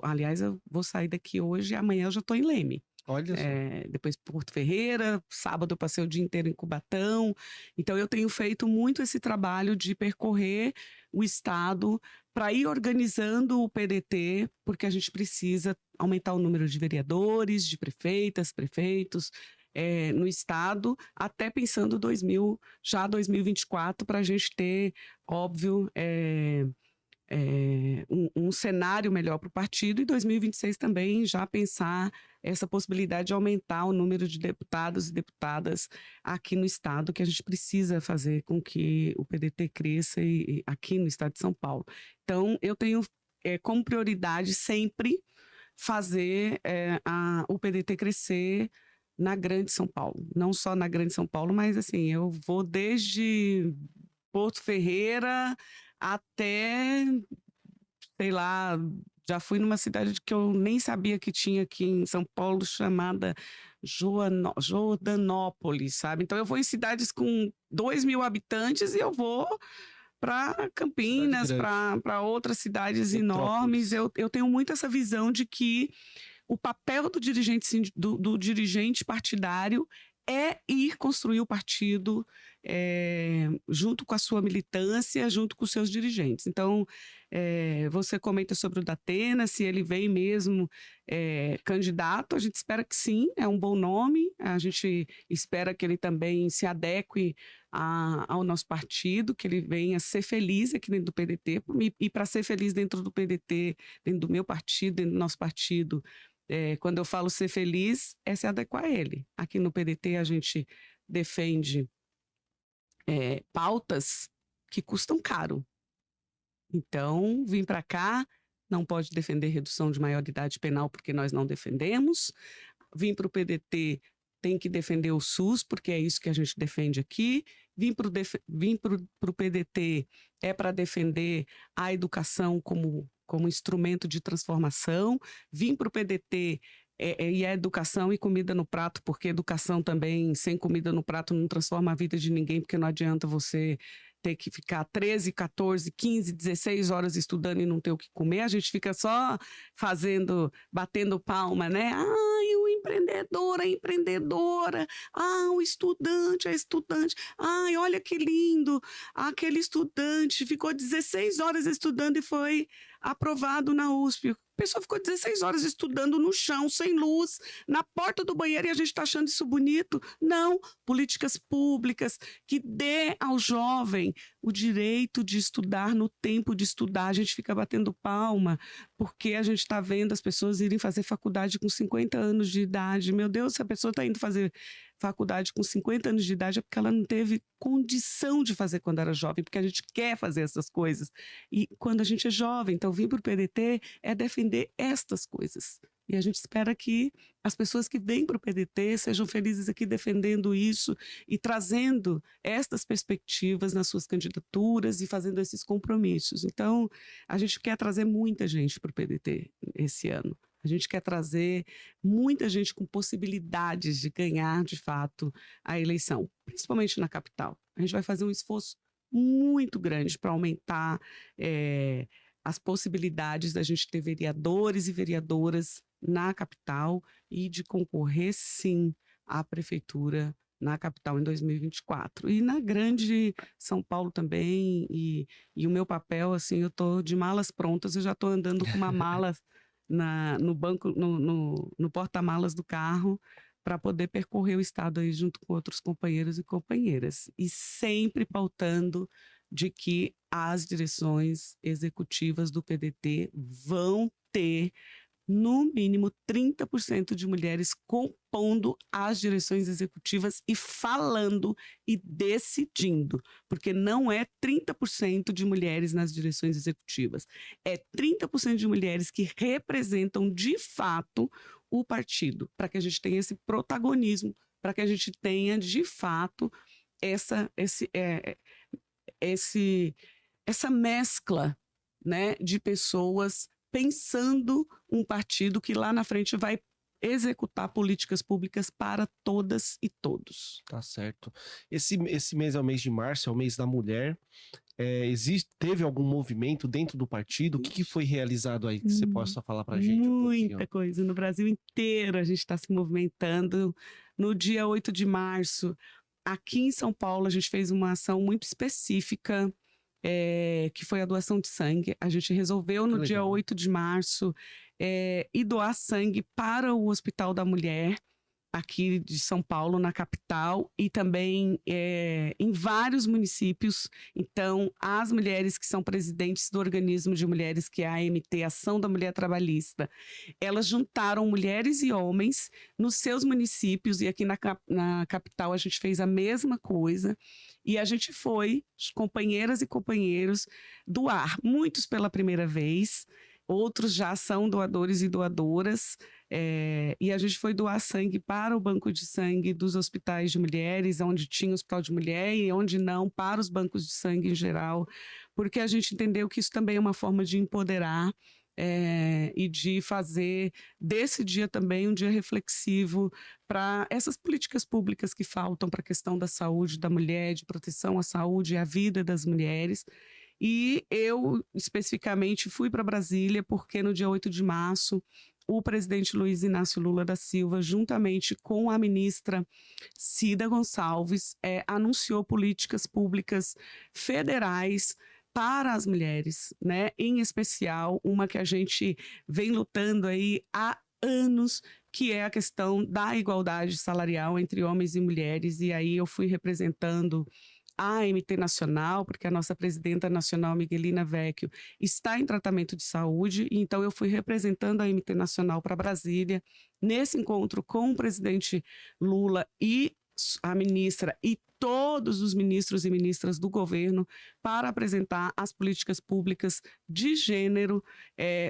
Aliás, eu vou sair daqui hoje e amanhã eu já estou em Leme. Olha só. Depois Porto Ferreira, sábado eu passei o dia inteiro em Cubatão. Então eu tenho feito muito esse trabalho de percorrer o estado para ir organizando o PDT, porque a gente precisa aumentar o número de vereadores, de prefeitas, prefeitos no estado, até pensando 2024, para a gente ter, óbvio, um cenário melhor para o partido, e 2026 também já pensar essa possibilidade de aumentar o número de deputados e deputadas aqui no estado, que a gente precisa fazer com que o PDT cresça aqui no estado de São Paulo. Então, eu tenho como prioridade sempre fazer o PDT crescer na Grande São Paulo. Não só na Grande São Paulo, mas assim, eu vou desde Porto Ferreira até, sei lá, já fui numa cidade que eu nem sabia que tinha aqui em São Paulo, chamada Jordanópolis, sabe? Então eu vou em cidades com 2.000 habitantes e eu vou para Campinas, para outras cidades enormes. Eu tenho muito essa visão de que o papel do dirigente partidário é ir construir o partido junto com a sua militância, junto com os seus dirigentes. Então, você comenta sobre o Datena, se ele vem mesmo candidato, a gente espera que sim, é um bom nome, a gente espera que ele também se adeque ao nosso partido, que ele venha ser feliz aqui dentro do PDT, e para ser feliz dentro do PDT, dentro do meu partido, dentro do nosso partido, quando eu falo ser feliz, é se adequar a ele. Aqui no PDT a gente defende pautas que custam caro. Então, vim para cá, não pode defender redução de maioridade penal porque nós não defendemos. Vim para o PDT, tem que defender o SUS, porque é isso que a gente defende aqui. Vim para o PDT para defender a educação como instrumento de transformação. Vim para o PDT e a educação e comida no prato, porque educação também, sem comida no prato, não transforma a vida de ninguém, porque não adianta você ter que ficar 13, 14, 15, 16 horas estudando e não ter o que comer. A gente fica só batendo palma, né? Ai, o empreendedor, a empreendedora. O estudante, a estudante. Ai, olha que lindo. Aquele estudante ficou 16 horas estudando e foi aprovado na USP. A pessoa ficou 16 horas estudando no chão, sem luz, na porta do banheiro, e a gente está achando isso bonito? Não. Políticas públicas que dê ao jovem o direito de estudar no tempo de estudar. A gente fica batendo palma porque a gente está vendo as pessoas irem fazer faculdade com 50 anos de idade. Meu Deus, se a pessoa está indo fazer faculdade com 50 anos de idade é porque ela não teve condição de fazer quando era jovem, porque a gente quer fazer essas coisas. E quando a gente é jovem, então vir para o PDT é defender estas coisas. E a gente espera que as pessoas que vêm para o PDT sejam felizes aqui defendendo isso e trazendo estas perspectivas nas suas candidaturas e fazendo esses compromissos. Então, a gente quer trazer muita gente para o PDT esse ano. A gente quer trazer muita gente com possibilidades de ganhar, de fato, a eleição, principalmente na capital. A gente vai fazer um esforço muito grande para aumentar as possibilidades da gente ter vereadores e vereadoras na capital e de concorrer, sim, à prefeitura na capital em 2024. E na grande São Paulo também, e o meu papel, assim, eu estou de malas prontas, eu já estou andando com uma mala no banco, no porta-malas do carro, para poder percorrer o estado aí junto com outros companheiros e companheiras. E sempre pautando de que as direções executivas do PDT vão ter no mínimo 30% de mulheres compondo as direções executivas e falando e decidindo, porque não é 30% de mulheres nas direções executivas, é 30% de mulheres que representam de fato o partido, para que a gente tenha esse protagonismo, para que a gente tenha de fato essa mescla, né, de pessoas pensando um partido que lá na frente vai executar políticas públicas para todas e todos. Tá certo. Esse mês é o mês de março, é o mês da mulher. Teve algum movimento dentro do partido? O que foi realizado aí que você possa falar pra gente um pouquinho? Muita coisa. No Brasil inteiro a gente está se movimentando. No dia 8 de março, aqui em São Paulo, a gente fez uma ação muito específica, que foi a doação de sangue. A gente resolveu no dia 8 de março ir doar sangue para o Hospital da Mulher, aqui de São Paulo, na capital, e também em vários municípios. Então, as mulheres que são presidentes do organismo de mulheres, que é a AMT, Ação da Mulher Trabalhista, elas juntaram mulheres e homens nos seus municípios, e aqui na capital a gente fez a mesma coisa, e a gente foi, companheiras e companheiros, doar, muitos pela primeira vez, outros já são doadores e doadoras, e a gente foi doar sangue para o banco de sangue dos hospitais de mulheres, onde tinha hospital de mulher e onde não, para os bancos de sangue em geral, porque a gente entendeu que isso também é uma forma de empoderar e de fazer desse dia também um dia reflexivo para essas políticas públicas que faltam para a questão da saúde da mulher, de proteção à saúde e à vida das mulheres. E eu, especificamente, fui para Brasília porque no dia 8 de março, o presidente Luiz Inácio Lula da Silva, juntamente com a ministra Cida Gonçalves, anunciou políticas públicas federais para as mulheres, né? Em especial, uma que a gente vem lutando aí há anos, que é a questão da igualdade salarial entre homens e mulheres. E aí eu fui representando a AMT Nacional, porque a nossa presidenta nacional, Miguelina Vecchio, está em tratamento de saúde, então eu fui representando a AMT Nacional para Brasília, nesse encontro com o presidente Lula e a ministra e todos os ministros e ministras do governo para apresentar as políticas públicas de gênero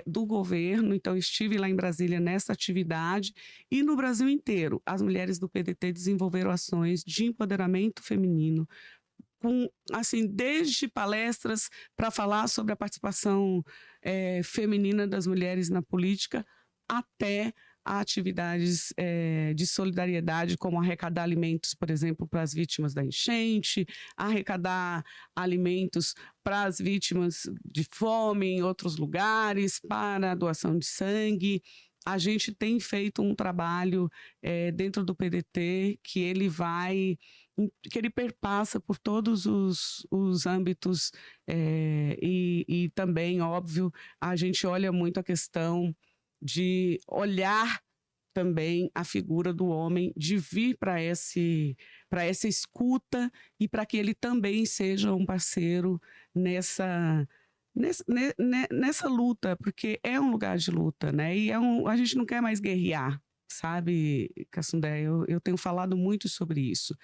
do governo. Então, estive lá em Brasília nessa atividade e no Brasil inteiro, as mulheres do PDT desenvolveram ações de empoderamento feminino, assim, desde palestras para falar sobre a participação feminina das mulheres na política, até a atividades de solidariedade, como arrecadar alimentos, por exemplo, para as vítimas da enchente, arrecadar alimentos para as vítimas de fome em outros lugares, para a doação de sangue. A gente tem feito um trabalho dentro do PDT que ele perpassa por todos os âmbitos e também, óbvio, a gente olha muito a questão de olhar também a figura do homem, de vir para essa escuta e para que ele também seja um parceiro nessa luta, porque é um lugar de luta, né? E a gente não quer mais guerrear, sabe, Cassundé? Eu tenho falado muito sobre isso.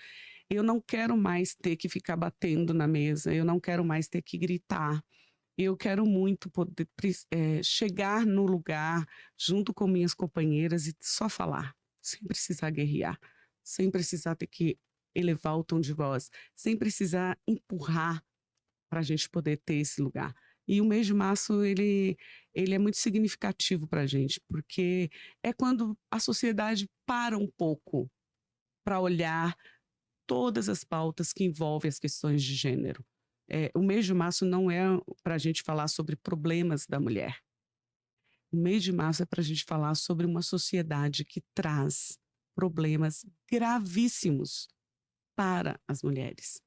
Eu não quero mais ter que ficar batendo na mesa, eu não quero mais ter que gritar. Eu quero muito poder chegar no lugar junto com minhas companheiras e só falar, sem precisar guerrear, sem precisar ter que elevar o tom de voz, sem precisar empurrar para a gente poder ter esse lugar. E o mês de março, ele é muito significativo para a gente, porque é quando a sociedade para um pouco para olhar todas as pautas que envolvem as questões de gênero. O mês de março não é para a gente falar sobre problemas da mulher. O mês de março é para a gente falar sobre uma sociedade que traz problemas gravíssimos para as mulheres.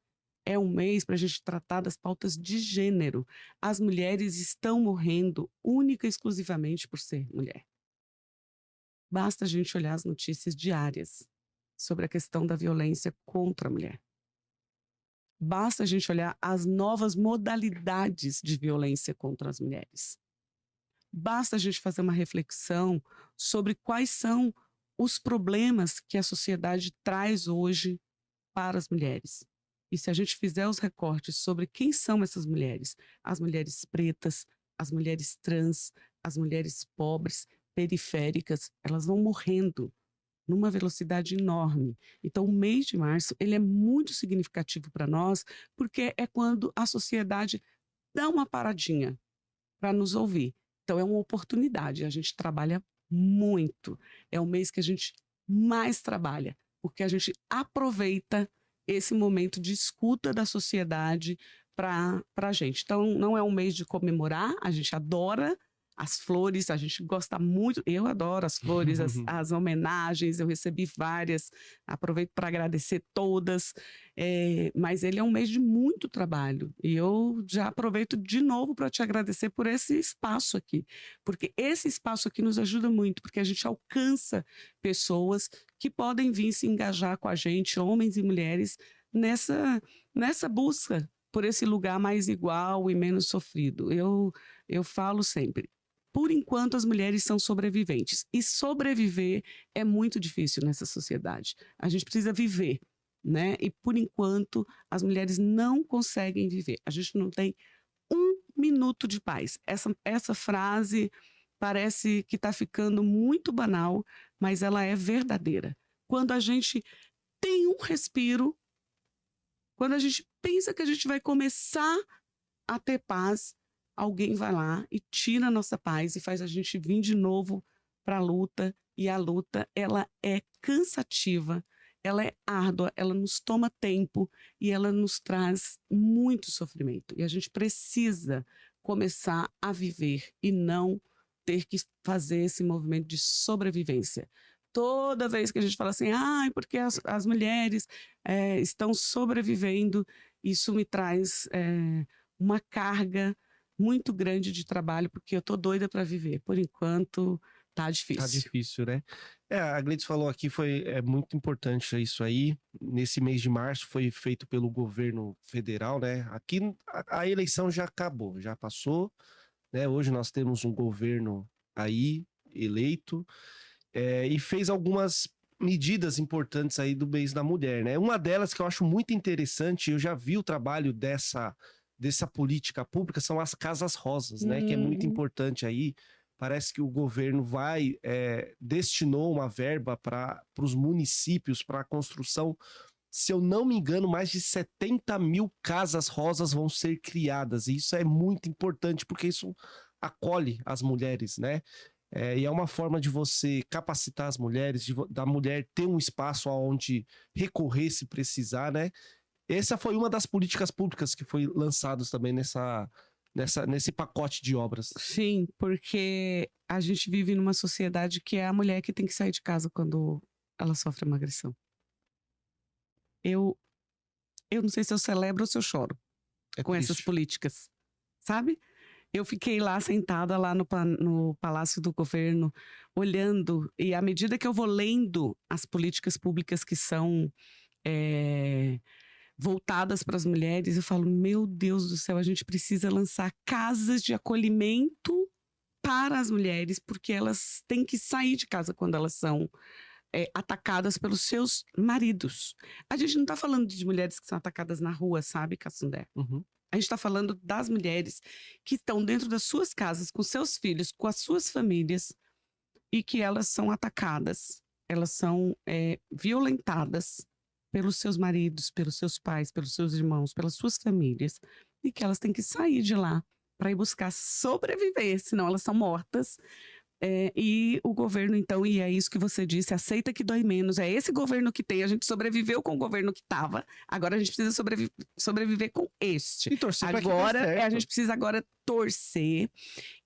É um mês para a gente tratar das pautas de gênero. As mulheres estão morrendo única e exclusivamente por ser mulher. Basta a gente olhar as notícias diárias sobre a questão da violência contra a mulher. Basta a gente olhar as novas modalidades de violência contra as mulheres. Basta a gente fazer uma reflexão sobre quais são os problemas que a sociedade traz hoje para as mulheres. E se a gente fizer os recortes sobre quem são essas mulheres, as mulheres pretas, as mulheres trans, as mulheres pobres, periféricas, elas vão morrendo numa velocidade enorme. Então, o mês de março, ele é muito significativo para nós, porque é quando a sociedade dá uma paradinha para nos ouvir. Então, é uma oportunidade. A gente trabalha muito. É o mês que a gente mais trabalha, porque a gente aproveita esse momento de escuta da sociedade para a gente. Então, não é um mês de comemorar, a gente adora as flores, a gente gosta muito, eu adoro as flores, as homenagens, eu recebi várias, aproveito para agradecer todas, mas ele é um mês de muito trabalho, e eu já aproveito de novo para te agradecer por esse espaço aqui, porque esse espaço aqui nos ajuda muito, porque a gente alcança pessoas que podem vir se engajar com a gente, homens e mulheres, nessa busca por esse lugar mais igual e menos sofrido. Eu falo sempre, por enquanto as mulheres são sobreviventes, e sobreviver é muito difícil nessa sociedade. A gente precisa viver, né? E por enquanto as mulheres não conseguem viver. A gente não tem um minuto de paz. Essa frase parece que está ficando muito banal, mas ela é verdadeira. Quando a gente tem um respiro, quando a gente pensa que a gente vai começar a ter paz, alguém vai lá e tira a nossa paz e faz a gente vir de novo para a luta. E a luta, ela é cansativa, ela é árdua, ela nos toma tempo e ela nos traz muito sofrimento. E a gente precisa começar a viver e não ter que fazer esse movimento de sobrevivência. Toda vez que a gente fala assim, porque as mulheres estão sobrevivendo, isso me traz uma carga muito grande de trabalho, porque eu tô doida para viver. Por enquanto, tá difícil. Tá difícil, né? A Gleides falou aqui, é muito importante isso aí. Nesse mês de março foi feito pelo governo federal, né? Aqui a eleição já acabou, já passou, né? Hoje nós temos um governo aí eleito, e fez algumas medidas importantes aí do mês da mulher, né? Uma delas que eu acho muito interessante, eu já vi o trabalho dessa política pública, são as casas rosas, né? Que é muito importante aí. Parece que o governo destinou uma verba para os municípios para a construção. Se eu não me engano, mais de 70 mil casas rosas vão ser criadas. E isso é muito importante, porque isso acolhe as mulheres, né? E é uma forma de você capacitar as mulheres, da mulher ter um espaço aonde recorrer se precisar, né? Essa foi uma das políticas públicas que foi lançadas também nesse pacote de obras. Sim, porque a gente vive numa sociedade que é a mulher que tem que sair de casa quando ela sofre uma agressão. Eu não sei se eu celebro ou se eu choro com essas políticas, sabe? Eu fiquei lá sentada lá no Palácio do Governo, olhando, e à medida que eu vou lendo as políticas públicas que são voltadas para as mulheres, eu falo, meu Deus do céu, a gente precisa lançar casas de acolhimento para as mulheres, porque elas têm que sair de casa quando elas são atacadas pelos seus maridos. A gente não está falando de mulheres que são atacadas na rua, sabe, Cassundé? Uhum. A gente está falando das mulheres que estão dentro das suas casas, com seus filhos, com as suas famílias, e que elas são atacadas, elas são violentadas pelos seus maridos, pelos seus pais, pelos seus irmãos, pelas suas famílias, e que elas têm que sair de lá para ir buscar sobreviver, senão elas são mortas E o governo, então, e é isso que você disse, aceita que dói menos. É esse governo que tem. A gente sobreviveu com o governo que estava. Agora a gente precisa sobreviver com este. E torcer para que dê Agora, certo. a gente precisa agora torcer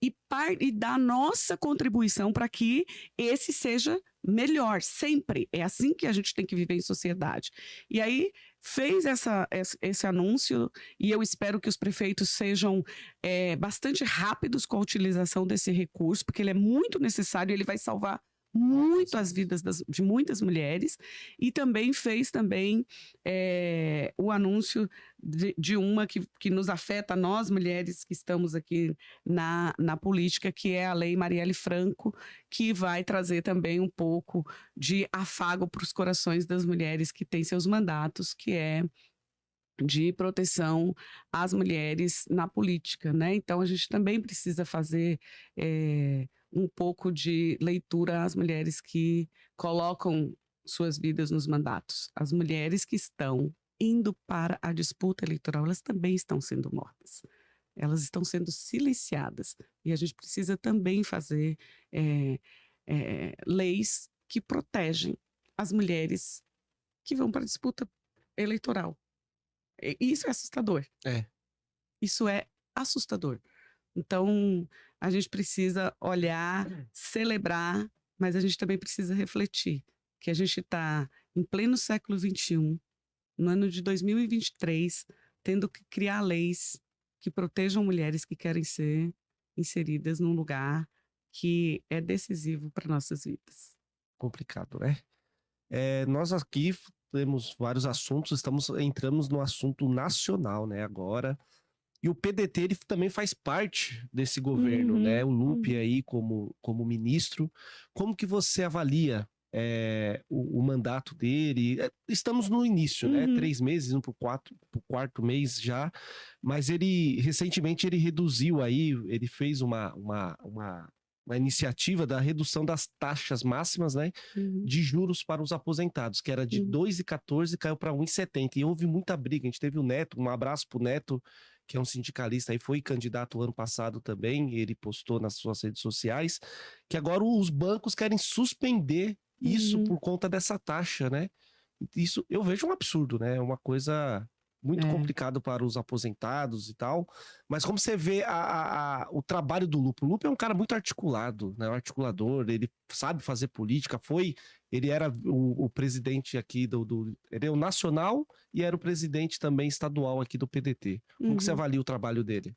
e dar a nossa contribuição para que esse seja melhor, sempre. É assim que a gente tem que viver em sociedade. E aí fez esse anúncio e eu espero que os prefeitos sejam bastante rápidos com a utilização desse recurso, porque ele é muito necessário, ele vai salvar muito as vidas de muitas mulheres, e também fez o anúncio de uma que nos afeta, nós mulheres que estamos aqui na política, que é a Lei Marielle Franco, que vai trazer também um pouco de afago para os corações das mulheres que têm seus mandatos, que é de proteção às mulheres na política, né? Então a gente também precisa fazer um pouco de leitura às mulheres que colocam suas vidas nos mandatos. As mulheres que estão indo para a disputa eleitoral, elas também estão sendo mortas. Elas estão sendo silenciadas. E a gente precisa também fazer leis que protegem as mulheres que vão para a disputa eleitoral. Isso é assustador. Isso é assustador. Então, a gente precisa olhar, celebrar, mas a gente também precisa refletir que a gente está em pleno século XXI, no ano de 2023, tendo que criar leis que protejam mulheres que querem ser inseridas num lugar que é decisivo para nossas vidas. Complicado, né? Nós aqui temos vários assuntos, entramos no assunto nacional, né, agora. E o PDT, ele também faz parte desse governo, né? O Lupe aí como ministro. Como que você avalia o mandato dele? Estamos no início, né? 3 meses, indo pro quarto mês já. Mas recentemente ele reduziu aí, ele fez uma iniciativa da redução das taxas máximas, né, de juros para os aposentados, que era de 2,14, caiu para 1,70. E houve muita briga. A gente teve o Neto, um abraço pro Neto, que é um sindicalista aí, foi candidato ano passado também, ele postou nas suas redes sociais, que agora os bancos querem suspender isso por conta dessa taxa, né? Isso eu vejo um absurdo, né? É uma coisa muito complicado para os aposentados e tal. Mas como você vê o trabalho do Lupe? O Lupe é um cara muito articulado, né? Um articulador, ele sabe fazer política, ele era o presidente aqui ele é o nacional e era o presidente também estadual aqui do PDT. Como que você avalia o trabalho dele?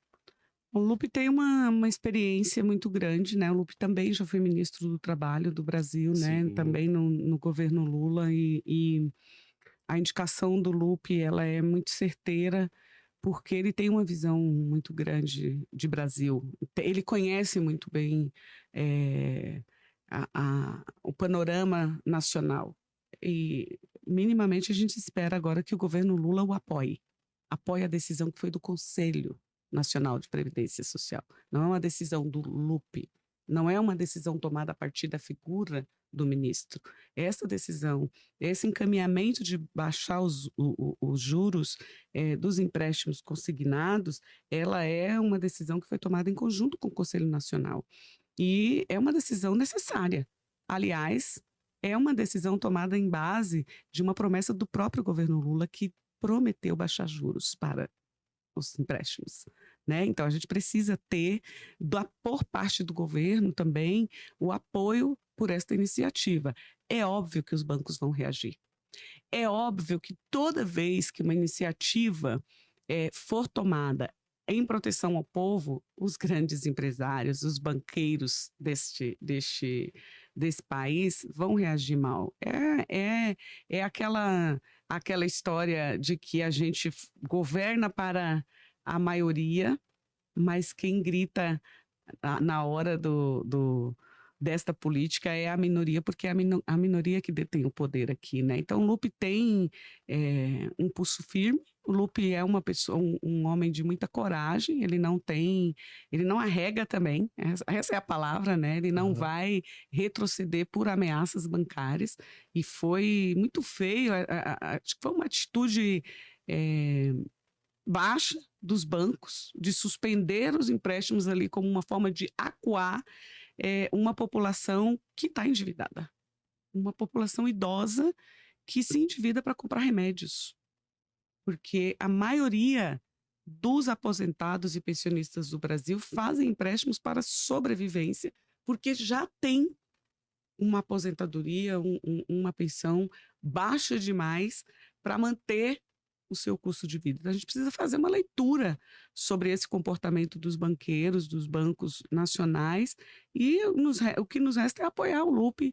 O Lupe tem uma experiência muito grande, né? O Lupe também já foi ministro do Trabalho do Brasil, né? Também no governo Lula, e a indicação do Lupe, ela é muito certeira, porque ele tem uma visão muito grande de Brasil. Ele conhece muito bem o panorama nacional. E minimamente a gente espera agora que o governo Lula o apoie a decisão que foi do Conselho Nacional de Previdência Social. Não é uma decisão do Lupe, não é uma decisão tomada a partir da figura do ministro. Essa decisão, esse encaminhamento de baixar os juros dos empréstimos consignados, ela é uma decisão que foi tomada em conjunto com o Conselho Nacional. E é uma decisão necessária. Aliás, é uma decisão tomada em base de uma promessa do próprio governo Lula, que prometeu baixar juros para os empréstimos, né? Então a gente precisa ter, por parte do governo também, o apoio por esta iniciativa. É óbvio que os bancos vão reagir. É óbvio que toda vez que uma iniciativa for tomada em proteção ao povo, os grandes empresários, os banqueiros desse país vão reagir mal. É aquela história de que a gente governa para a maioria, mas quem grita na hora desta política é a minoria, porque é a minoria que detém o poder aqui, né? Então o Lupe tem um pulso firme. O Lupe é uma pessoa, um homem de muita coragem. Ele não arrega também, essa é a palavra, né? Ele não vai retroceder por ameaças bancárias, e foi muito feio, acho que foi uma atitude baixa dos bancos de suspender os empréstimos ali como uma forma de acuar uma população que está endividada, uma população idosa que se endivida para comprar remédios, porque a maioria dos aposentados e pensionistas do Brasil fazem empréstimos para sobrevivência, porque já tem uma aposentadoria, uma pensão baixa demais para manter o seu custo de vida. Então, a gente precisa fazer uma leitura sobre esse comportamento dos banqueiros, dos bancos nacionais, e o que nos resta é apoiar o Lupe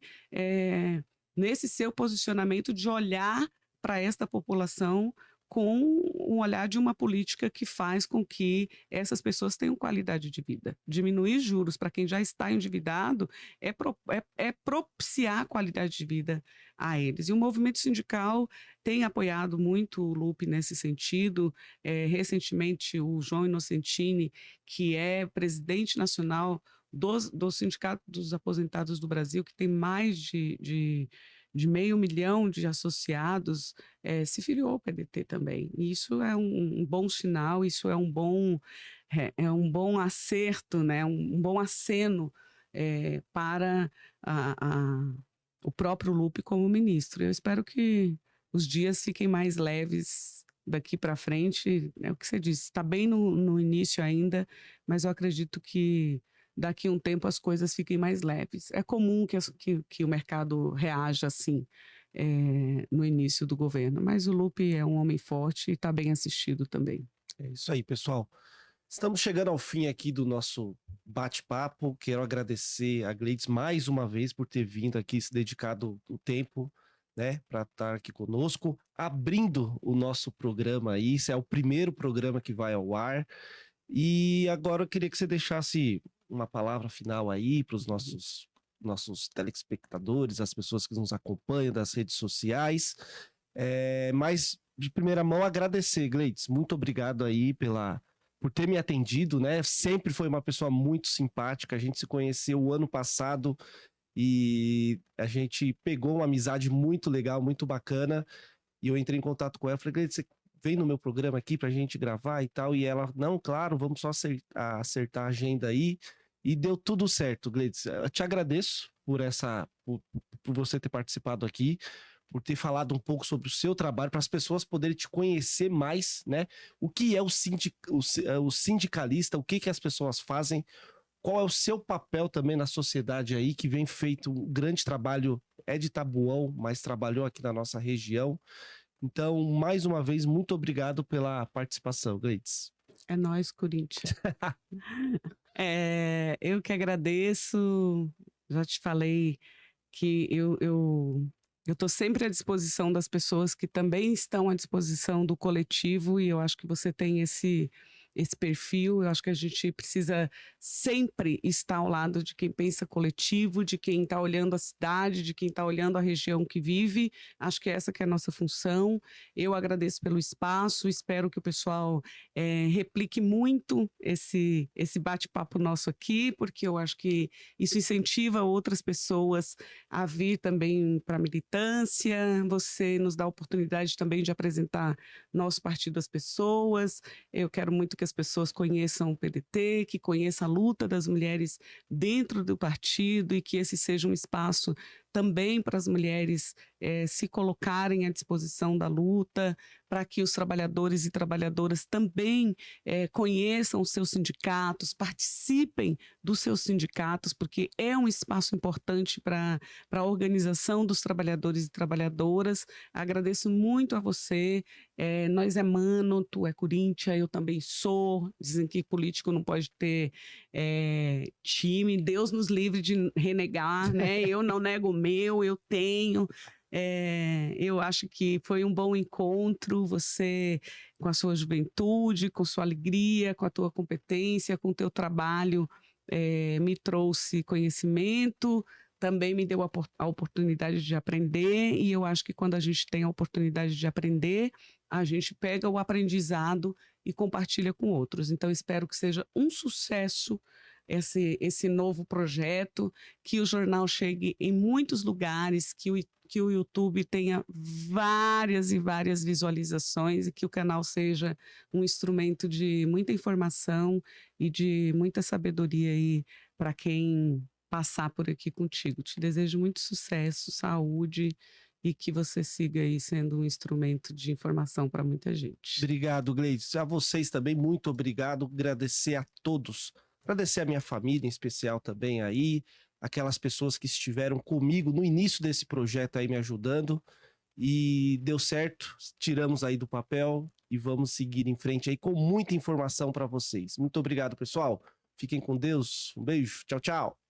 nesse seu posicionamento de olhar para esta população com um olhar de uma política que faz com que essas pessoas tenham qualidade de vida. Diminuir juros para quem já está endividado é propiciar qualidade de vida a eles. E o movimento sindical tem apoiado muito o Lupe nesse sentido. Recentemente, o João Inocentini, que é presidente nacional do Sindicato dos Aposentados do Brasil, que tem mais de 500.000 de associados, se filiou ao PDT também. E isso é um bom sinal, isso é um bom acerto, né? Um bom aceno para o próprio Lupe como ministro. Eu espero que os dias fiquem mais leves daqui para frente. É o que você disse, está bem no início ainda, mas eu acredito que daqui a um tempo as coisas fiquem mais leves. É comum que o mercado reaja assim no início do governo, mas o Lupe é um homem forte e está bem assistido também. É isso aí, pessoal. Estamos chegando ao fim aqui do nosso bate-papo. Quero agradecer a Gleides mais uma vez por ter vindo aqui, se dedicado o tempo, né, para estar aqui conosco, abrindo o nosso programa aí. Esse é o primeiro programa que vai ao ar. E agora eu queria que você deixasse uma palavra final aí para os nossos telespectadores, as pessoas que nos acompanham das redes sociais. Mas, de primeira mão, agradecer, Gleides. Muito obrigado aí por ter me atendido, né? Sempre foi uma pessoa muito simpática. A gente se conheceu o ano passado e a gente pegou uma amizade muito legal, muito bacana. E eu entrei em contato com ela, falei, Gleides, você vem no meu programa aqui pra gente gravar e tal, e ela, não, claro, vamos só acertar a agenda aí, e deu tudo certo, Gleides. Eu te agradeço por você ter participado aqui, por ter falado um pouco sobre o seu trabalho, para as pessoas poderem te conhecer mais, né? O que é o sindicalista, o que as pessoas fazem, qual é o seu papel também na sociedade aí, que vem feito um grande trabalho, é de Tabuão, mas trabalhou aqui na nossa região. Então, mais uma vez, muito obrigado pela participação, Gleides. É nóis, Corinthians. Eu que agradeço. Já te falei que eu estou sempre à disposição das pessoas que também estão à disposição do coletivo, e eu acho que você tem esse perfil. Eu acho que a gente precisa sempre estar ao lado de quem pensa coletivo, de quem está olhando a cidade, de quem está olhando a região que vive. Acho que essa que é a nossa função. Eu agradeço pelo espaço, espero que o pessoal replique muito esse bate-papo nosso aqui, porque eu acho que isso incentiva outras pessoas a vir também para a militância. Você nos dá a oportunidade também de apresentar nosso partido às pessoas. Eu quero muito que as pessoas conheçam o PDT, que conheçam a luta das mulheres dentro do partido, e que esse seja um espaço também para as mulheres se colocarem à disposição da luta, para que os trabalhadores e trabalhadoras também conheçam os seus sindicatos, participem dos seus sindicatos, porque é um espaço importante para a organização dos trabalhadores e trabalhadoras. Agradeço muito a você. Nós é mano, tu é Corinthians, eu também sou. Dizem que político não pode ter time. Deus nos livre de renegar, né? Eu não nego o meu, eu tenho. Eu acho que foi um bom encontro, você com a sua juventude, com sua alegria, com a tua competência, com o teu trabalho, me trouxe conhecimento, também me deu a oportunidade de aprender, e eu acho que quando a gente tem a oportunidade de aprender, a gente pega o aprendizado e compartilha com outros. Então, espero que seja um sucesso esse novo projeto, que o jornal chegue em muitos lugares, que o YouTube tenha várias e várias visualizações, e que o canal seja um instrumento de muita informação e de muita sabedoria aí para quem passar por aqui contigo. Te desejo muito sucesso, saúde e que você siga aí sendo um instrumento de informação para muita gente. Obrigado, Gleice. A vocês também, muito obrigado. Agradecer a todos. Agradecer a minha família, em especial também aí, aquelas pessoas que estiveram comigo no início desse projeto aí me ajudando. E deu certo, tiramos aí do papel e vamos seguir em frente aí com muita informação para vocês. Muito obrigado, pessoal. Fiquem com Deus. Um beijo. Tchau, tchau.